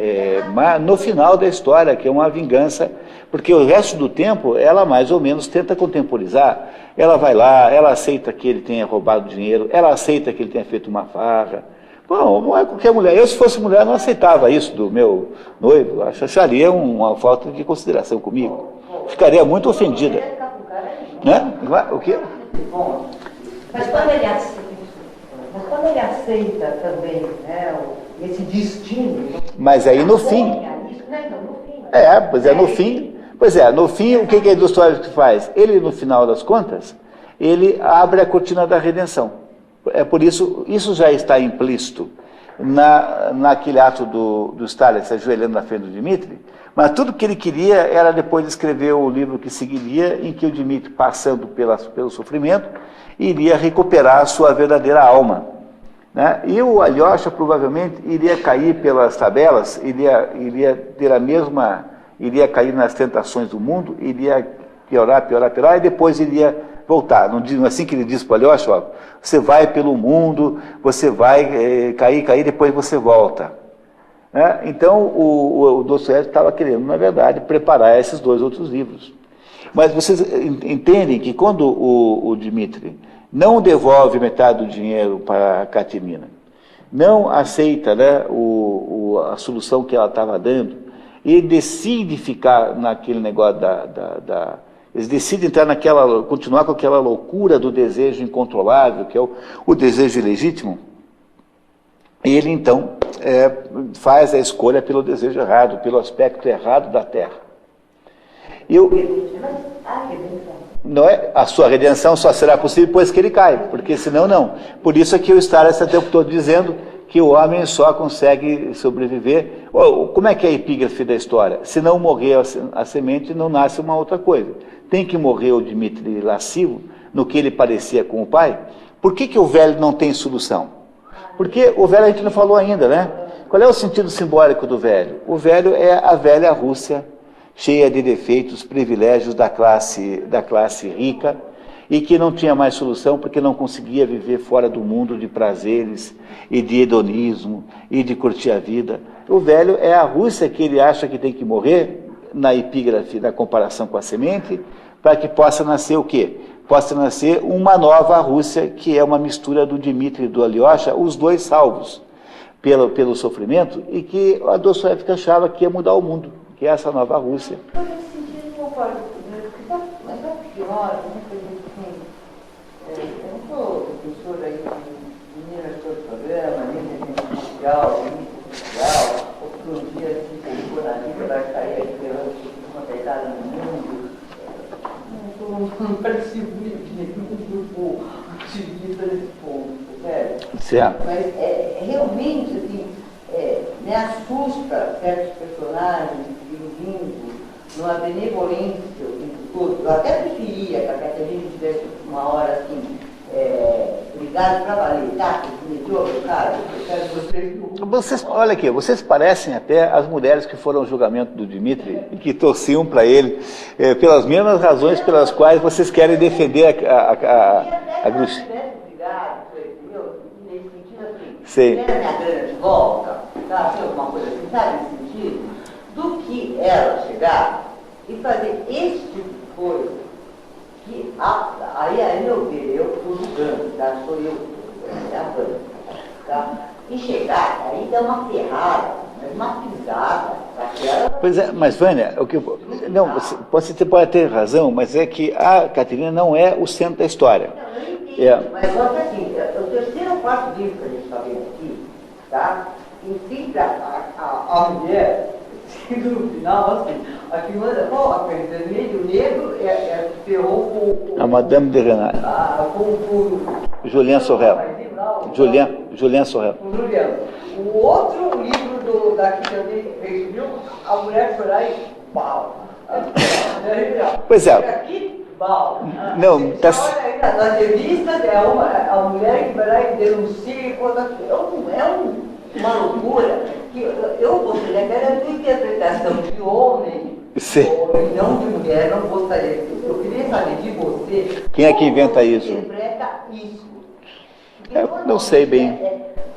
no final da história, que é uma vingança, porque o resto do tempo ela mais ou menos tenta contemporizar. Ela vai lá, ela aceita que ele tenha roubado dinheiro, ela aceita que ele tenha feito uma farra. Bom, não é qualquer mulher. Eu, se fosse mulher, não aceitava isso do meu noivo. Acharia uma falta de consideração comigo. Ficaria muito ofendida. Né? O quê? Mas quando ele aceita também, né, esse destino... Mas aí no fim... no fim, o que a Dostoiévski faz? Ele, no final das contas, ele abre a cortina da redenção. É por isso já está implícito naquele ato do Stalin se ajoelhando na frente do Dmitri, mas tudo que ele queria era depois escrever o livro que seguiria, em que o Dmitri, passando pelo sofrimento, iria recuperar a sua verdadeira alma. né? E o Alyosha provavelmente iria cair pelas tabelas, iria ter a mesma, iria cair nas tentações do mundo, iria piorar, e depois iria voltar. Não é assim que ele diz para o Alyosha, ó, você vai pelo mundo, você vai cair, depois você volta. Né? Então, o Dostoiévski estava querendo, na verdade, preparar esses dois outros livros. Mas vocês entendem que quando o Dmitri não devolve metade do dinheiro para a Katerina, não aceita, né, a solução que ela estava dando, ele decide ficar naquele negócio eles decidem continuar com aquela loucura do desejo incontrolável, que é o desejo ilegítimo. Ele, então, faz a escolha pelo desejo errado, pelo aspecto errado da Terra. Não é? A sua redenção só será possível depois que ele cai, porque senão não. Por isso é que eu estou esse tempo todo dizendo que o homem só consegue sobreviver. Como é que é a epígrafe da história? Se não morrer a semente, não nasce uma outra coisa. Tem que morrer o Dmitri lascivo, no que ele parecia com o pai. Por que o velho não tem solução? Porque o velho a gente não falou ainda, né? Qual é o sentido simbólico do velho? O velho é a velha Rússia, cheia de defeitos, privilégios da classe rica, e que não tinha mais solução porque não conseguia viver fora do mundo de prazeres e de hedonismo e de curtir a vida. O velho é a Rússia que ele acha que tem que morrer, na epígrafe da comparação com a semente, para que possa nascer o quê? Possa nascer uma nova Rússia, que é uma mistura do Dmitri e do Alyosha, os dois salvos pelo sofrimento, e que a Dostoiévski achava que ia mudar o mundo, que é essa nova Rússia. Nesse sentido, concordo com o mas é pior, uma coisa assim, eu não sou professora aí, nem gestor do programa, nem assistente social, nem social, ou que um dia se colocou na vida, vai sair aí pela contestada no mundo. Não participo de nenhum grupo ativista nesse ponto, certo? Certo. Mas realmente, assim, me assusta certos personagens vindo numa benevolência o tempo todo. Eu até preferia que a Catarina tivesse uma hora assim, ligado para valer, tá? Olha aqui, vocês parecem até as mulheres que foram ao julgamento do Dmitri e que torciam para ele, pelas mesmas razões pelas quais vocês querem defender a Grusha. Sim. Minha grana de volta, sabe, alguma coisa assim, sabe, nesse sentido, do que ela chegar e fazer esse tipo de coisa, que aí, a meu ver, eu estou julgando, tá? Sou eu, é a banda, tá? E chegar, aí dá uma ferrada, uma pisada, tá? Pois é, mas Vânia, não, você pode ter razão, mas é que a Caterina não é o centro da história. Não, eu entendo, mas olha assim, o terceiro ou quarto livro que a gente está vendo aqui, tá? Ensina a mulher, no final, assim, a que manda, pô, a vermelho, o negro ferrou com a Madame de Renal. Com Julien Sorel. Julien Sorel. O outro livro daqui também, viu? A mulher foi lá e pau. Pois é. Aqui, pau. Não, tá... Na revista, a mulher que vai lá e denuncia, uma loucura, que eu gostaria que era a interpretação de homem, e não de mulher, não gostaria. Eu queria saber de você. Quem é que inventa isso? Interpreta isso. Eu não sei bem.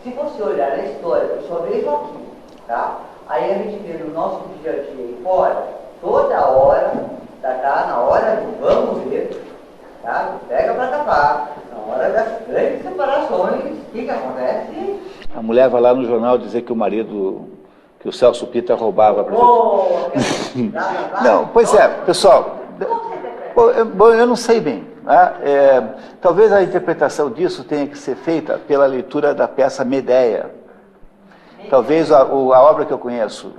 Se você olhar a história, eu só vejo aqui, tá? Aí a gente vê no nosso dia a dia aí fora, toda hora, tá? Na hora do vamos ver, tá? Pega pra tapar. Na hora das grandes separações, o que acontece? A mulher vai lá no jornal dizer que o marido, que o Celso Pitta roubava. Não, pois é, pessoal, eu não sei bem. Né? Talvez a interpretação disso tenha que ser feita pela leitura da peça Medeia. Talvez a obra que eu conheço,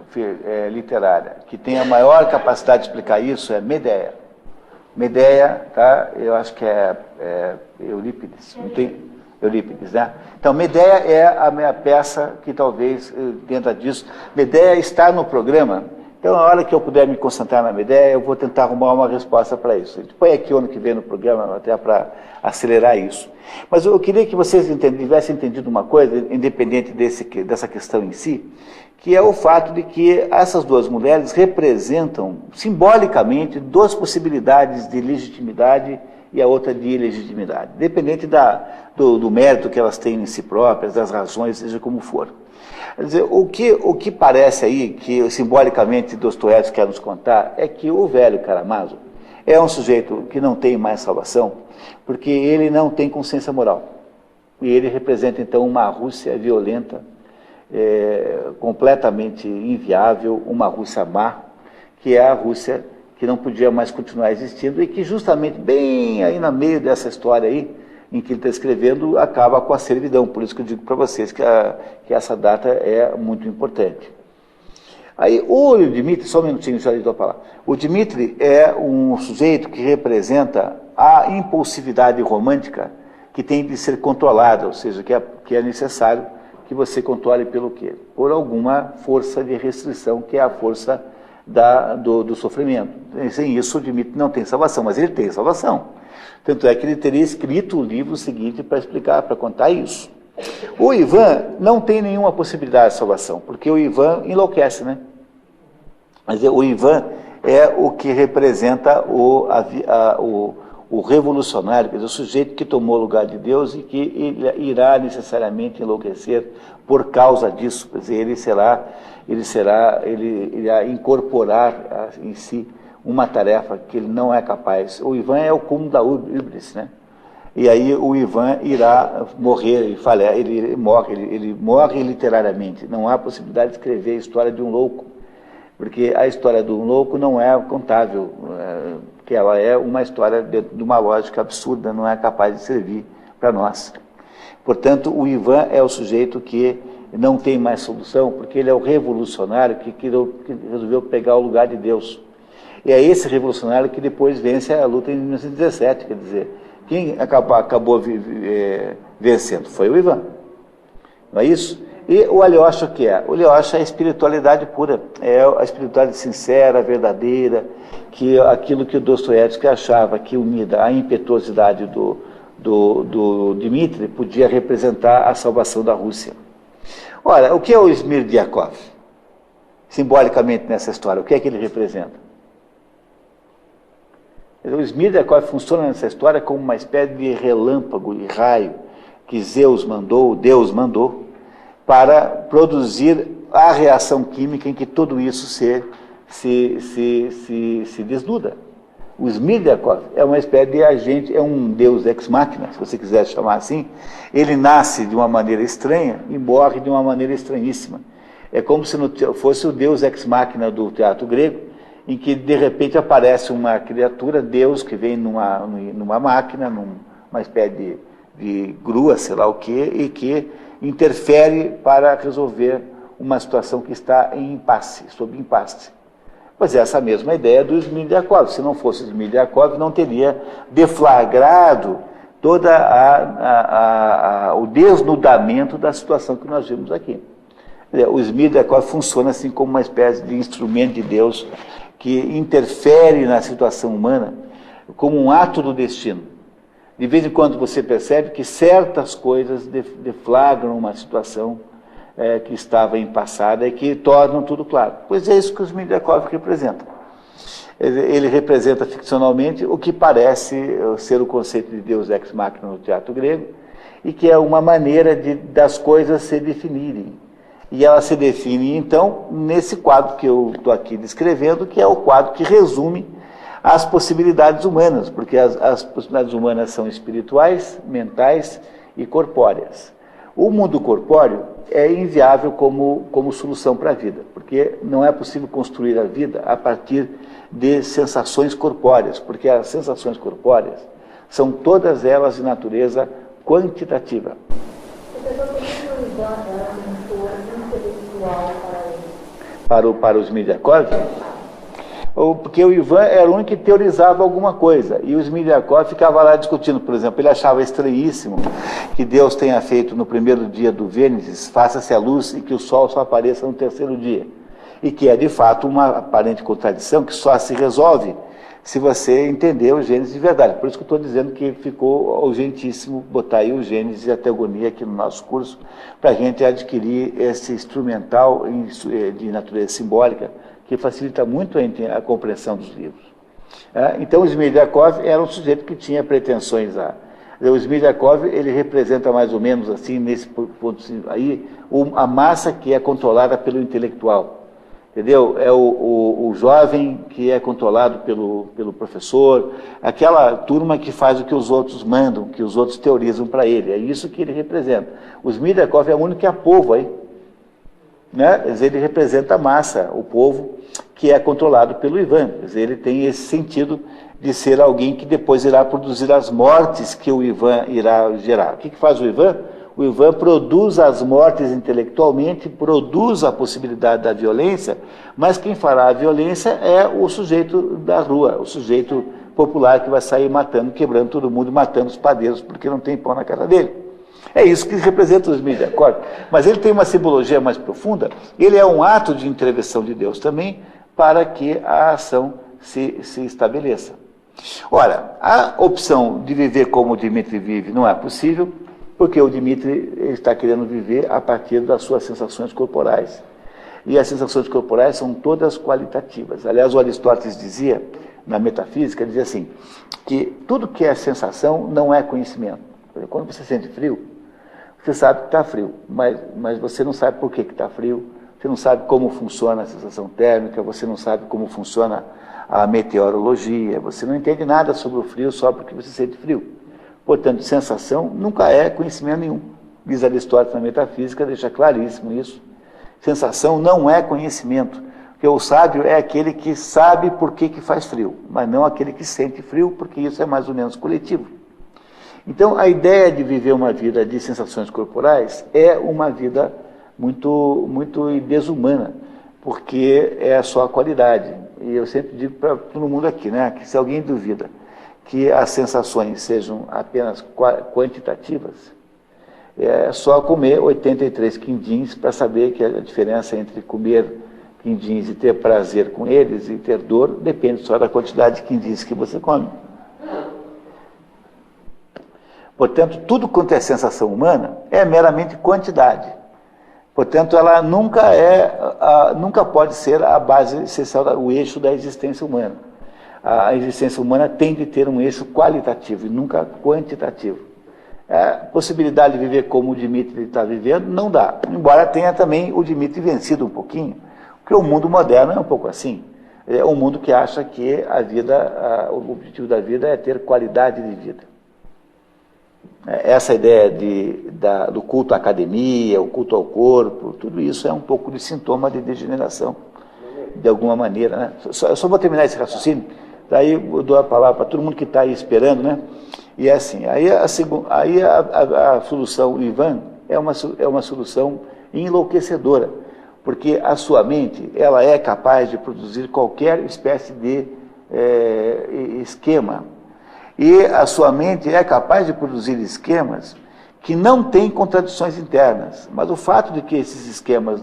literária, que tem a maior capacidade de explicar isso é Medeia. Medeia, tá? Eu acho que é Eurípides, não tem... Eurípides, né? Então, Medeia é a minha peça que talvez entenda disso. Medeia está no programa Então, na hora que eu puder me concentrar na minha ideia, eu vou tentar arrumar uma resposta para isso. A gente põe aqui o ano que vem no programa, até para acelerar isso. Mas eu queria que vocês tivessem entendido uma coisa, independente dessa questão em si, que é o fato de que essas duas mulheres representam, simbolicamente, duas possibilidades de legitimidade e a outra de ilegitimidade, dependente do mérito que elas têm em si próprias, das razões, seja como for. Quer dizer, o que parece aí, que simbolicamente Dostoiévski quer nos contar, é que o velho Karamazov é um sujeito que não tem mais salvação, porque ele não tem consciência moral. E ele representa, então, uma Rússia violenta, completamente inviável, uma Rússia má, que é a Rússia que não podia mais continuar existindo e que justamente bem aí no meio dessa história aí, em que ele está escrevendo, acaba com a servidão. Por isso que eu digo para vocês que essa data é muito importante. Aí o Dmitri, só um minutinho, já lhe dou a palavra. O Dmitri é um sujeito que representa a impulsividade romântica que tem de ser controlada, ou seja, que é necessário que você controle pelo quê? Por alguma força de restrição, que é a força do sofrimento. Sem isso, o Dmitri não tem salvação, mas ele tem salvação. Tanto é que ele teria escrito o livro seguinte para explicar, para contar isso. O Ivan não tem nenhuma possibilidade de salvação, porque o Ivan enlouquece, né? Mas o Ivan é o que representa o revolucionário, quer dizer, o sujeito que tomou o lugar de Deus e que irá necessariamente enlouquecer por causa disso. Quer dizer, ele irá incorporar em si uma tarefa que ele não é capaz. O Ivan é o cúmulo da híbris, né? E aí o Ivan irá morrer, ele morre literariamente. Não há possibilidade de escrever a história de um louco, porque a história de um louco não é contável, que ela é uma história dentro de uma lógica absurda, não é capaz de servir para nós. Portanto, o Ivan é o sujeito que não tem mais solução, porque ele é o revolucionário que resolveu pegar o lugar de Deus. E é esse revolucionário que depois vence a luta em 1917, quer dizer, quem acabou vencendo foi o Ivan, não é isso? E o Alyosha, o que é? O Alyosha é a espiritualidade pura, é a espiritualidade sincera, verdadeira, que aquilo que o Dostoiévski achava que unida à impetuosidade do Dmitri podia representar a salvação da Rússia. Ora, o que é o Smirdyakov? Simbolicamente nessa história, o que é que ele representa? O Smirdyakov funciona nessa história como uma espécie de relâmpago e raio que Deus mandou para produzir a reação química em que tudo isso se desnuda. O Smirdyakov é uma espécie de agente, é um deus ex machina, se você quiser chamar assim. Ele nasce de uma maneira estranha e morre de uma maneira estranhíssima. É como se fosse o deus ex machina do teatro grego, em que de repente aparece uma criatura, Deus, que vem numa máquina, numa espécie de grua, sei lá o quê, e que interfere para resolver uma situação que está em impasse, sob impasse. Pois é, essa mesma ideia do Smirdyakov. Se não fosse o Smirdyakov, não teria deflagrado todo o desnudamento da situação que nós vimos aqui. O Smirdyakov funciona assim como uma espécie de instrumento de Deus que interfere na situação humana como um ato do destino. De vez em quando você percebe que certas coisas deflagram uma situação que estava empassada e que tornam tudo claro. Pois é isso que o Smirdyakov representa. Ele representa ficcionalmente o que parece ser o conceito de Deus ex machina no teatro grego e que é uma maneira das coisas se definirem. E ela se define, então, nesse quadro que eu estou aqui descrevendo, que é o quadro que resume as possibilidades humanas, porque as possibilidades humanas são espirituais, mentais e corpóreas. O mundo corpóreo é inviável como solução para a vida, porque não é possível construir a vida a partir de sensações corpóreas, porque as sensações corpóreas são todas elas de natureza quantitativa. Para os Smirdyakov? Porque o Ivan era o único que teorizava alguma coisa, e o Smirdyakov ficava lá discutindo. Por exemplo, ele achava estranhíssimo que Deus tenha feito no primeiro dia do Vênesis, faça-se a luz e que o sol só apareça no terceiro dia. e que é, de fato, uma aparente contradição que só se resolve se você entender o Gênesis de verdade. Por isso que eu estou dizendo que ficou urgentíssimo botar aí o Gênesis e a Teogonia aqui no nosso curso, para a gente adquirir esse instrumental de natureza simbólica, que facilita muito a compreensão dos livros. Então, o Smirdyakov era um sujeito que tinha pretensões a... O Smirdyakov, ele representa mais ou menos, assim, nesse ponto aí, a massa que é controlada pelo intelectual. Entendeu? É o jovem que é controlado pelo professor, aquela turma que faz o que os outros mandam, que os outros teorizam para ele. É isso que ele representa. O Smirdyakov é o único que é povo aí. Né? Ele representa a massa, o povo que é controlado pelo Ivan. Ele tem esse sentido de ser alguém que depois irá produzir as mortes que o Ivan irá gerar. O que faz o Ivan? O Ivan produz as mortes intelectualmente, produz a possibilidade da violência, mas quem fará a violência é o sujeito da rua, o sujeito popular que vai sair matando, quebrando todo mundo, matando os padeiros porque não tem pão na casa dele. É isso que representa os Smirdyakov. Mas ele tem uma simbologia mais profunda, ele é um ato de intervenção de Deus também, para que a ação se estabeleça. Ora, a opção de viver como o Dmitri vive não é possível, porque o Dmitri está querendo viver a partir das suas sensações corporais. E as sensações corporais são todas qualitativas. Aliás, o Aristóteles dizia, na metafísica, dizia assim, que tudo que é sensação não é conhecimento. Quando você sente frio, você sabe que está frio, mas você não sabe por que está frio, você não sabe como funciona a sensação térmica, você não sabe como funciona a meteorologia, você não entende nada sobre o frio só porque você sente frio. Portanto, sensação nunca é conhecimento nenhum. Diz Aristóteles na metafísica, deixa claríssimo isso. Sensação não é conhecimento, porque o sábio é aquele que sabe por que faz frio, mas não aquele que sente frio, porque isso é mais ou menos coletivo. Então, a ideia de viver uma vida de sensações corporais é uma vida muito, muito desumana, porque é só a qualidade. E eu sempre digo para todo mundo aqui, né, que se alguém duvida que as sensações sejam apenas quantitativas, é só comer 83 quindins para saber que a diferença entre comer quindins e ter prazer com eles e ter dor depende só da quantidade de quindins que você come. Portanto, tudo quanto é sensação humana é meramente quantidade. Portanto, ela nunca pode ser a base essencial, o eixo da existência humana. A existência humana tem de ter um eixo qualitativo e nunca quantitativo. A possibilidade de viver como o Dmitri está vivendo não dá, embora tenha também o Dmitri vencido um pouquinho, porque o mundo moderno é um pouco assim. É um mundo que acha que a vida, o objetivo da vida é ter qualidade de vida. Essa ideia do culto à academia, o culto ao corpo, tudo isso é um pouco de sintoma de degeneração, de alguma maneira. Né? Eu só vou terminar esse raciocínio, daí eu dou a palavra para todo mundo que está aí esperando, né? E é assim, aí a solução Ivan é uma solução enlouquecedora, porque a sua mente ela é capaz de produzir qualquer espécie de esquema. E a sua mente é capaz de produzir esquemas que não têm contradições internas. Mas o fato de que esses esquemas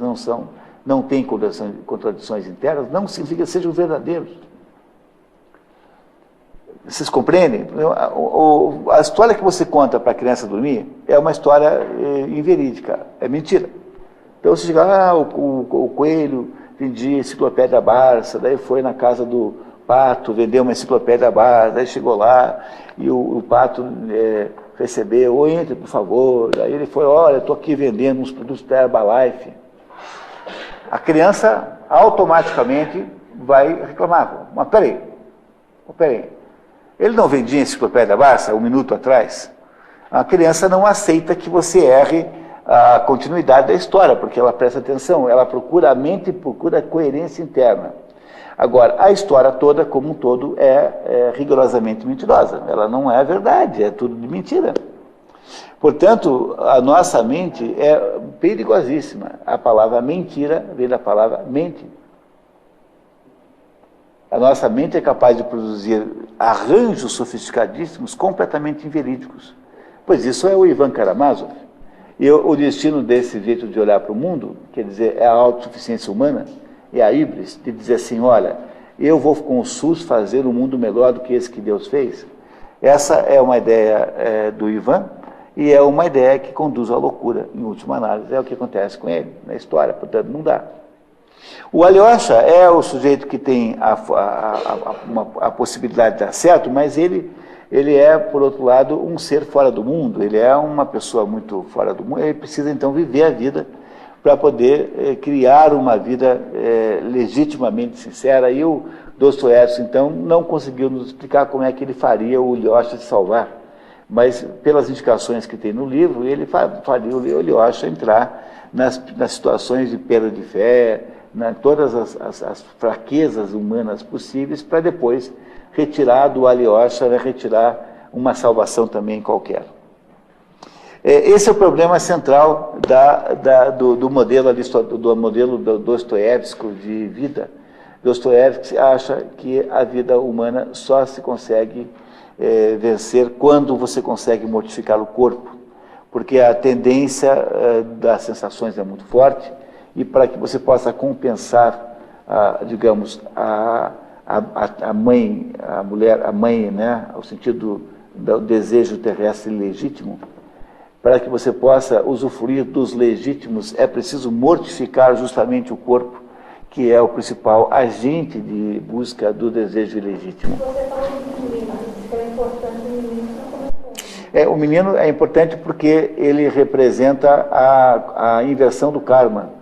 não têm contradições internas não significa que sejam verdadeiros. Vocês compreendem? A história que você conta para a criança dormir é uma história inverídica, é mentira. Então você chega, o coelho vendia enciclopédia Barça, daí foi na casa do Pato, vendeu uma enciclopédia Barça, aí chegou lá e o Pato recebeu, entre por favor, aí ele foi, olha, estou aqui vendendo uns produtos da Herbalife. A criança automaticamente vai reclamar, mas peraí, ele não vendia enciclopédia Barça 1 minuto atrás? A criança não aceita que você erre a continuidade da história, porque ela presta atenção, a mente procura coerência interna. Agora, a história toda, como um todo, é rigorosamente mentirosa. Ela não é verdade, é tudo de mentira. Portanto, a nossa mente é perigosíssima. A palavra mentira vem da palavra mente. A nossa mente é capaz de produzir arranjos sofisticadíssimos completamente inverídicos. Pois isso é o Ivan Karamazov. E o destino desse jeito de olhar para o mundo, quer dizer, é a autossuficiência humana, é a híbris, de dizer assim, olha, eu vou com o SUS fazer um mundo melhor do que esse que Deus fez. Essa é uma ideia do Ivan, e é uma ideia que conduz à loucura, em última análise, é o que acontece com ele na história, portanto não dá. O Alyosha é o sujeito que tem a possibilidade de dar certo, mas ele é, por outro lado, um ser fora do mundo, ele é uma pessoa muito fora do mundo, ele precisa então viver a vida para poder criar uma vida legitimamente sincera, e o Dostoiévski, então, não conseguiu nos explicar como é que ele faria o Alyosha se salvar, mas pelas indicações que tem no livro, ele faria o Alyosha entrar nas situações de perda de fé, todas as fraquezas humanas possíveis, para depois retirar do Alyosha, retirar uma salvação também qualquer. Esse é o problema central do modelo dostoiévskico de vida. Dostoiévski acha que a vida humana só se consegue vencer quando você consegue mortificar o corpo, porque a tendência das sensações é muito forte, e para que você possa compensar, digamos, a mãe, a mulher, a mãe, né, ao sentido do desejo terrestre legítimo, para que você possa usufruir dos legítimos, é preciso mortificar justamente o corpo, que é o principal agente de busca do desejo ilegítimo. Você falou do menino, que é importante o menino, não começou. O menino é importante porque ele representa a inversão do karma.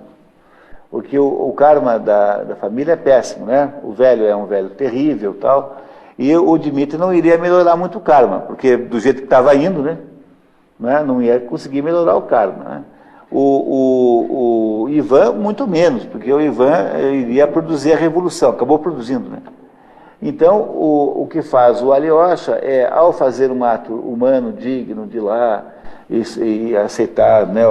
Porque o karma da família é péssimo, né? O velho é um velho terrível e tal, e o Dmitri não iria melhorar muito o karma, porque do jeito que estava indo, né? Não ia conseguir melhorar o karma, né? O Ivan, muito menos, porque o Ivan iria produzir a revolução, acabou produzindo, né? Então, o que faz o Alyosha ao fazer um ato humano digno de ir lá e aceitar, né,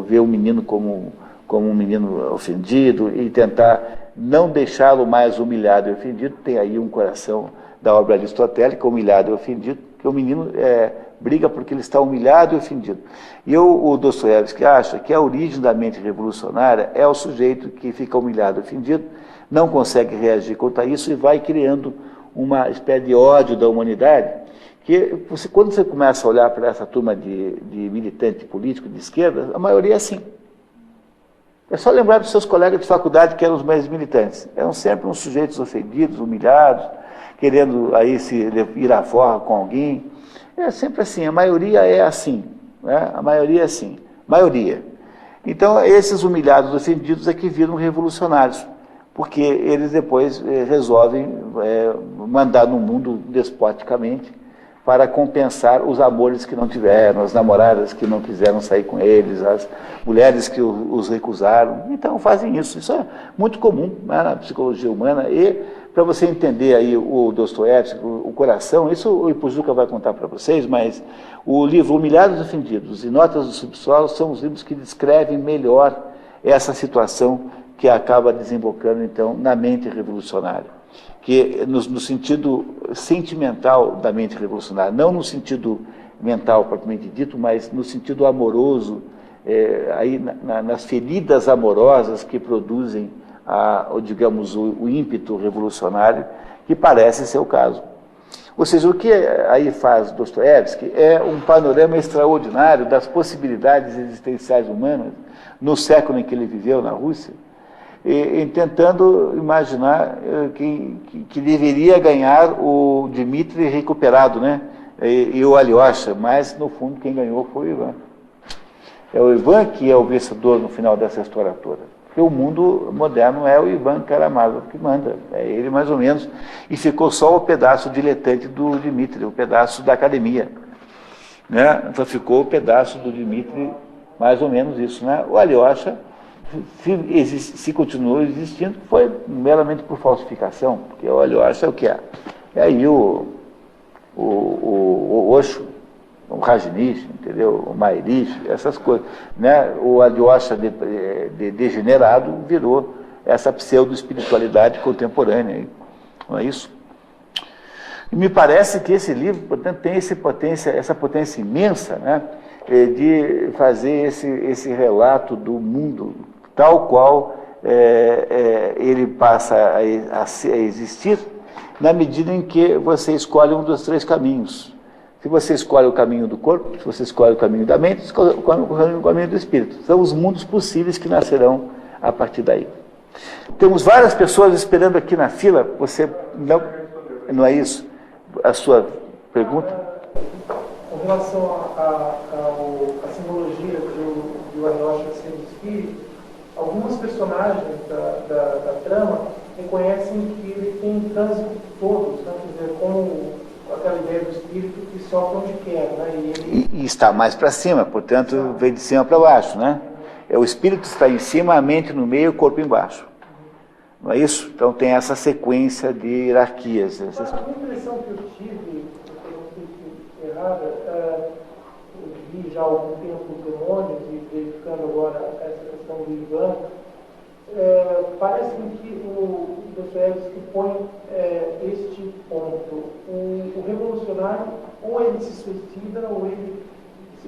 ver o menino como um menino ofendido e tentar não deixá-lo mais humilhado e ofendido, tem aí um coração da obra aristotélica, humilhado e ofendido, que o menino briga porque ele está humilhado e ofendido. E o Dostoiévski acha que a origem da mente revolucionária é o sujeito que fica humilhado e ofendido, não consegue reagir contra isso e vai criando uma espécie de ódio da humanidade, que quando você começa a olhar para essa turma de militante político de esquerda, a maioria é assim. É só lembrar dos seus colegas de faculdade que eram os mais militantes. Eram sempre uns sujeitos ofendidos, humilhados, querendo aí se ir à forra com alguém. É sempre assim, a maioria é assim, né? A maioria é assim, maioria. Então, esses humilhados, ofendidos é que viram revolucionários, porque eles depois resolvem mandar no mundo despoticamente para compensar os amores que não tiveram, as namoradas que não quiseram sair com eles, as mulheres que os recusaram. Então, fazem isso. Isso é muito comum, né, na psicologia humana. E, para você entender aí o Dostoiévski, o coração, isso o Ipujuca vai contar para vocês, mas o livro Humilhados e Ofendidos e Notas do Subsolo são os livros que descrevem melhor essa situação que acaba desembocando, então, na mente revolucionária. Que no sentido sentimental da mente revolucionária, não no sentido mental propriamente dito, mas no sentido amoroso, aí nas feridas amorosas que produzem digamos, o ímpeto revolucionário, que parece ser o caso. Ou seja, o que aí faz Dostoiévski é um panorama extraordinário das possibilidades existenciais humanas no século em que ele viveu na Rússia, e tentando imaginar que deveria ganhar o Dmitri recuperado, né? E o Alyosha, mas no fundo quem ganhou foi o Ivan. É o Ivan que é o vencedor no final dessa história toda. Porque o mundo moderno é o Ivan Karamazov que manda, é ele mais ou menos, e ficou só o pedaço diletante do Dmitri, o pedaço da academia, né? Então ficou o pedaço do Dmitri, mais ou menos isso, né? O Alyosha, se continuou existindo, foi meramente por falsificação, porque o Alyosha é o que é. É aí o Osho, o Rajneesh, entendeu? O Maharishi, essas coisas, né? O Alyosha degenerado virou essa pseudo-espiritualidade contemporânea, não é isso? E me parece que esse livro, portanto, tem essa potência imensa, né? De fazer esse relato do mundo tal qual ele passa a existir na medida em que você escolhe um dos 3 caminhos. Se você escolhe o caminho do corpo, se você escolhe o caminho da mente, se escolhe o caminho do espírito. São os mundos possíveis que nascerão a partir daí. Temos várias pessoas esperando aqui na fila. Você não é isso? A sua pergunta? Com relação à simbologia do Ariocha ser o espírito, algumas personagens da trama reconhecem que ele tem trânsito todos, né? Quer dizer, como aquela ideia do espírito que sopra onde quer, né? E está mais para cima, portanto, vem de cima para baixo, né? O espírito está em cima, a mente no meio, o corpo embaixo. Não é isso? Então tem essa sequência de hierarquias. A impressão que eu tive, eu não sei se é errada, eu vi já há algum tempo os demônios e verificando agora essa questão do Ivan, parece que o Dostoiévski põe este ponto. O revolucionário, ou ele se suicida, ou ele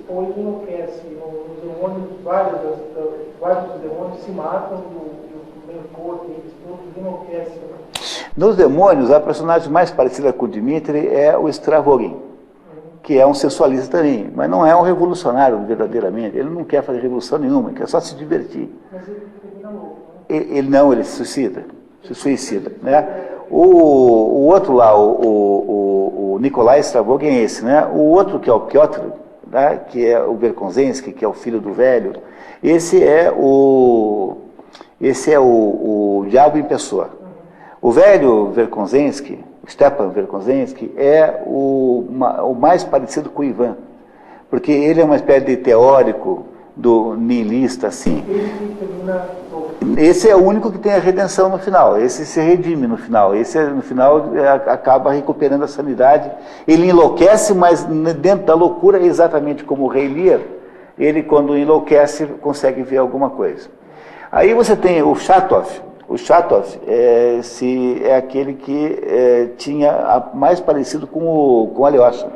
enlouquece. Nos demônios, vários dos demônios se matam, o mentor deles todos enlouquecem. Nos demônios, a personagem mais parecida com o Dmitri é o Stravogin, que é um sensualista também, mas não é um revolucionário verdadeiramente. Ele não quer fazer revolução nenhuma, ele quer só se divertir. Mas ele termina louco, né? Ele se suicida, né? O outro lá, o Nikolai Stravogin é esse, né? O outro que é o Piotr, né? Que é o Verkhosensky, que é o filho do velho, esse é o diabo em pessoa. O velho Verkhosensky, Stepan Verkhosensky, é o mais parecido com o Ivan, porque ele é uma espécie de teórico do nihilista, assim. Esse é o único que tem a redenção no final, esse se redime no final, esse no final acaba recuperando a sanidade. Ele enlouquece, mas dentro da loucura, exatamente como o rei Lear, ele quando enlouquece consegue ver alguma coisa. Aí você tem o Chatov. O Chatov é aquele que tinha mais parecido com o Alyosha,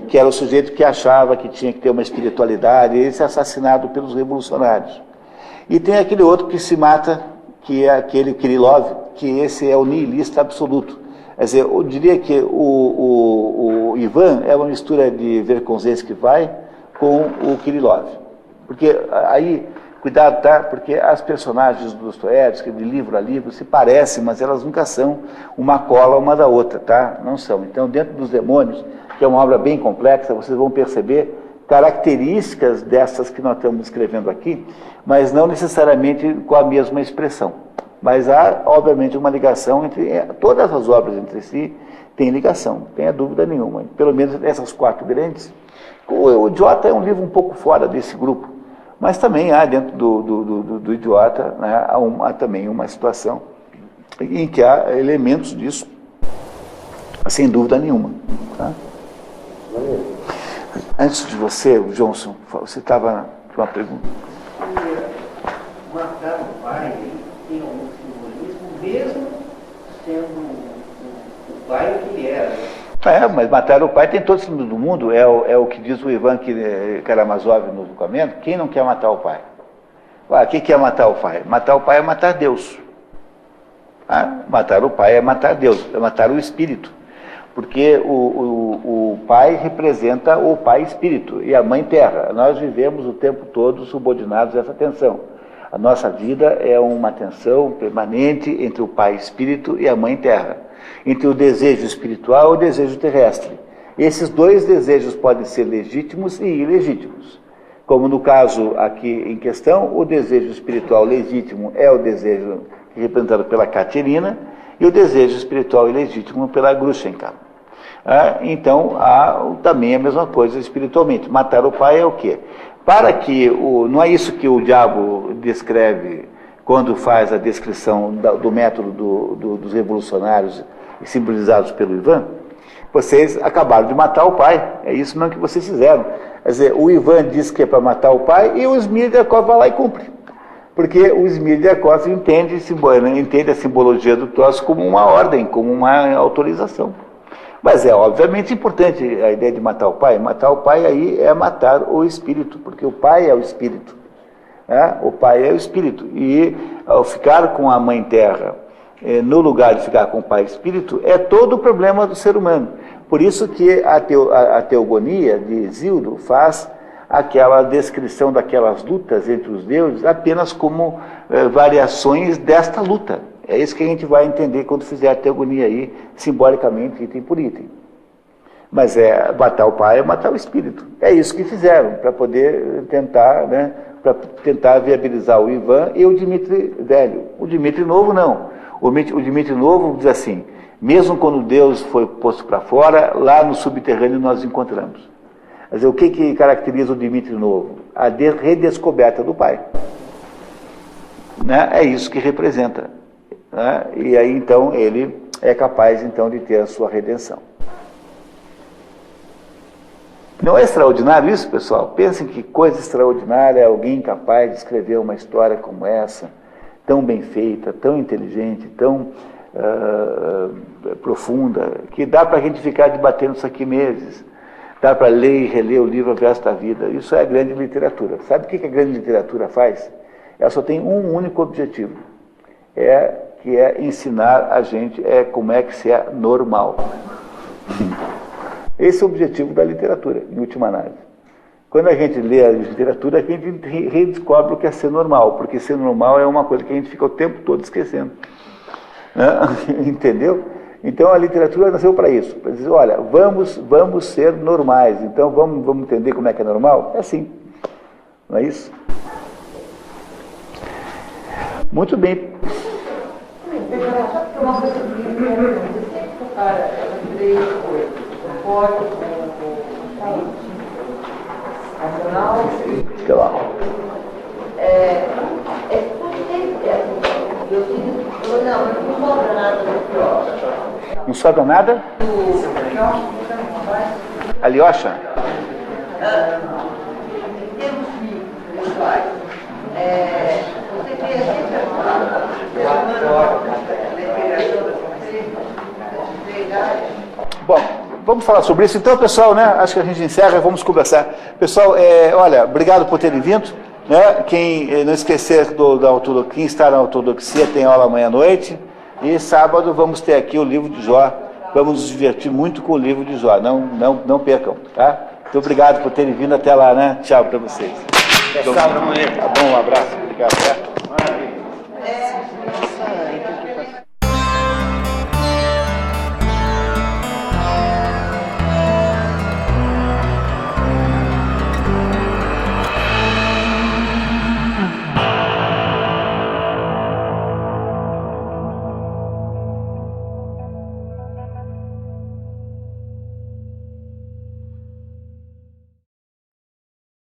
que era o sujeito que achava que tinha que ter uma espiritualidade, e esse é assassinado pelos revolucionários. E tem aquele outro que se mata, que é aquele Kirillov, que esse é o nihilista absoluto. Quer dizer, eu diria que o Ivan é uma mistura de Verkhosensky com o Kirillov. Porque aí, cuidado, tá? Porque as personagens do Dostoiévski, de livro a livro, se parecem, mas elas nunca são uma cola uma da outra, tá? Não são. Então, dentro dos demônios, que é uma obra bem complexa, vocês vão perceber características dessas que nós estamos escrevendo aqui, mas não necessariamente com a mesma expressão. Mas há, obviamente, uma ligação entre todas as obras entre si, tem ligação, não tenha dúvida nenhuma. Pelo menos essas 4 grandes. O Idiota é um livro um pouco fora desse grupo, mas também há dentro do Idiota, né, há também uma situação em que há elementos disso, sem dúvida nenhuma. Tá? Antes de você, Johnson, você estava com uma pergunta. Matar o pai tem algum simbolismo, mesmo sendo o pai o que ele era. Mas matar o pai tem todo o sentido do mundo, é o que diz o Ivan Karamazov no documento. Quem não quer matar o pai? O que é matar o pai? Matar o pai é matar Deus. Matar o pai é matar Deus, é matar o espírito. Porque o pai representa o pai espírito e a mãe terra. Nós vivemos o tempo todo subordinados a essa tensão. A nossa vida é uma tensão permanente entre o pai espírito e a mãe terra, entre o desejo espiritual e o desejo terrestre. Esses 2 desejos podem ser legítimos e ilegítimos. Como no caso aqui em questão, o desejo espiritual legítimo é o desejo representado pela Katerina e o desejo espiritual ilegítimo pela Grushenka. Então, há também a mesma coisa espiritualmente. Matar o pai é o quê? Para que não é isso que o diabo descreve quando faz a descrição do método dos revolucionários simbolizados pelo Ivan? Vocês acabaram de matar o pai, é isso mesmo que vocês fizeram. Quer dizer, o Ivan diz que é para matar o pai e o Smirdyakov vai lá e cumpre. Porque o Smirdyakov entende a simbologia do troço como uma ordem, como uma autorização. Mas é obviamente importante a ideia de matar o pai. Matar o pai aí é matar o espírito, porque o pai é o espírito. Né? O pai é o espírito. E ao ficar com a mãe terra, no lugar de ficar com o pai espírito, é todo o problema do ser humano. Por isso que a teogonia de Isildo faz aquela descrição daquelas lutas entre os deuses apenas como variações desta luta. É isso que a gente vai entender quando fizer a teogonia aí, simbolicamente, item por item. Mas matar o pai é matar o espírito. É isso que fizeram, para poder tentar, né, para tentar viabilizar o Ivan e o Dmitri velho. O Dmitri novo, não. O Dmitri novo diz assim, mesmo quando Deus foi posto para fora, lá no subterrâneo nós encontramos. Quer dizer, o que caracteriza o Dmitri novo? A redescoberta do pai. Né? É isso que representa. Né? E aí, então, ele é capaz, então, de ter a sua redenção. Não é extraordinário isso, pessoal? Pensem que coisa extraordinária é alguém capaz de escrever uma história como essa, tão bem feita, tão inteligente, tão profunda, que dá para a gente ficar debatendo isso aqui meses. Dá para ler e reler o livro O Verso da Vida. Isso é a grande literatura. Sabe o que a grande literatura faz? Ela só tem um único objetivo, que é ensinar a gente como é que se é normal. Esse é o objetivo da literatura, em última análise. Quando a gente lê a literatura, a gente redescobre o que é ser normal, porque ser normal é uma coisa que a gente fica o tempo todo esquecendo. Né? Entendeu? Então a literatura nasceu para isso, para dizer, olha, vamos ser normais, então vamos entender como é que é normal? É assim, não é isso? Muito bem. Não sobra nada? Alyosha? Em termos pessoais, você vê sempre Bom, vamos falar sobre isso. Então, pessoal, né, acho que a gente encerra e vamos conversar. Pessoal, olha, obrigado por terem vindo. Né? Quem não esquecer quem está na ortodoxia tem aula amanhã à noite. E sábado vamos ter aqui o livro de Jó. Vamos nos divertir muito com o livro de Jó. Não percam, tá? Muito obrigado por terem vindo até lá, né? Tchau para vocês. Até sábado amanhã. Tá bom, um abraço. Obrigado. Tá?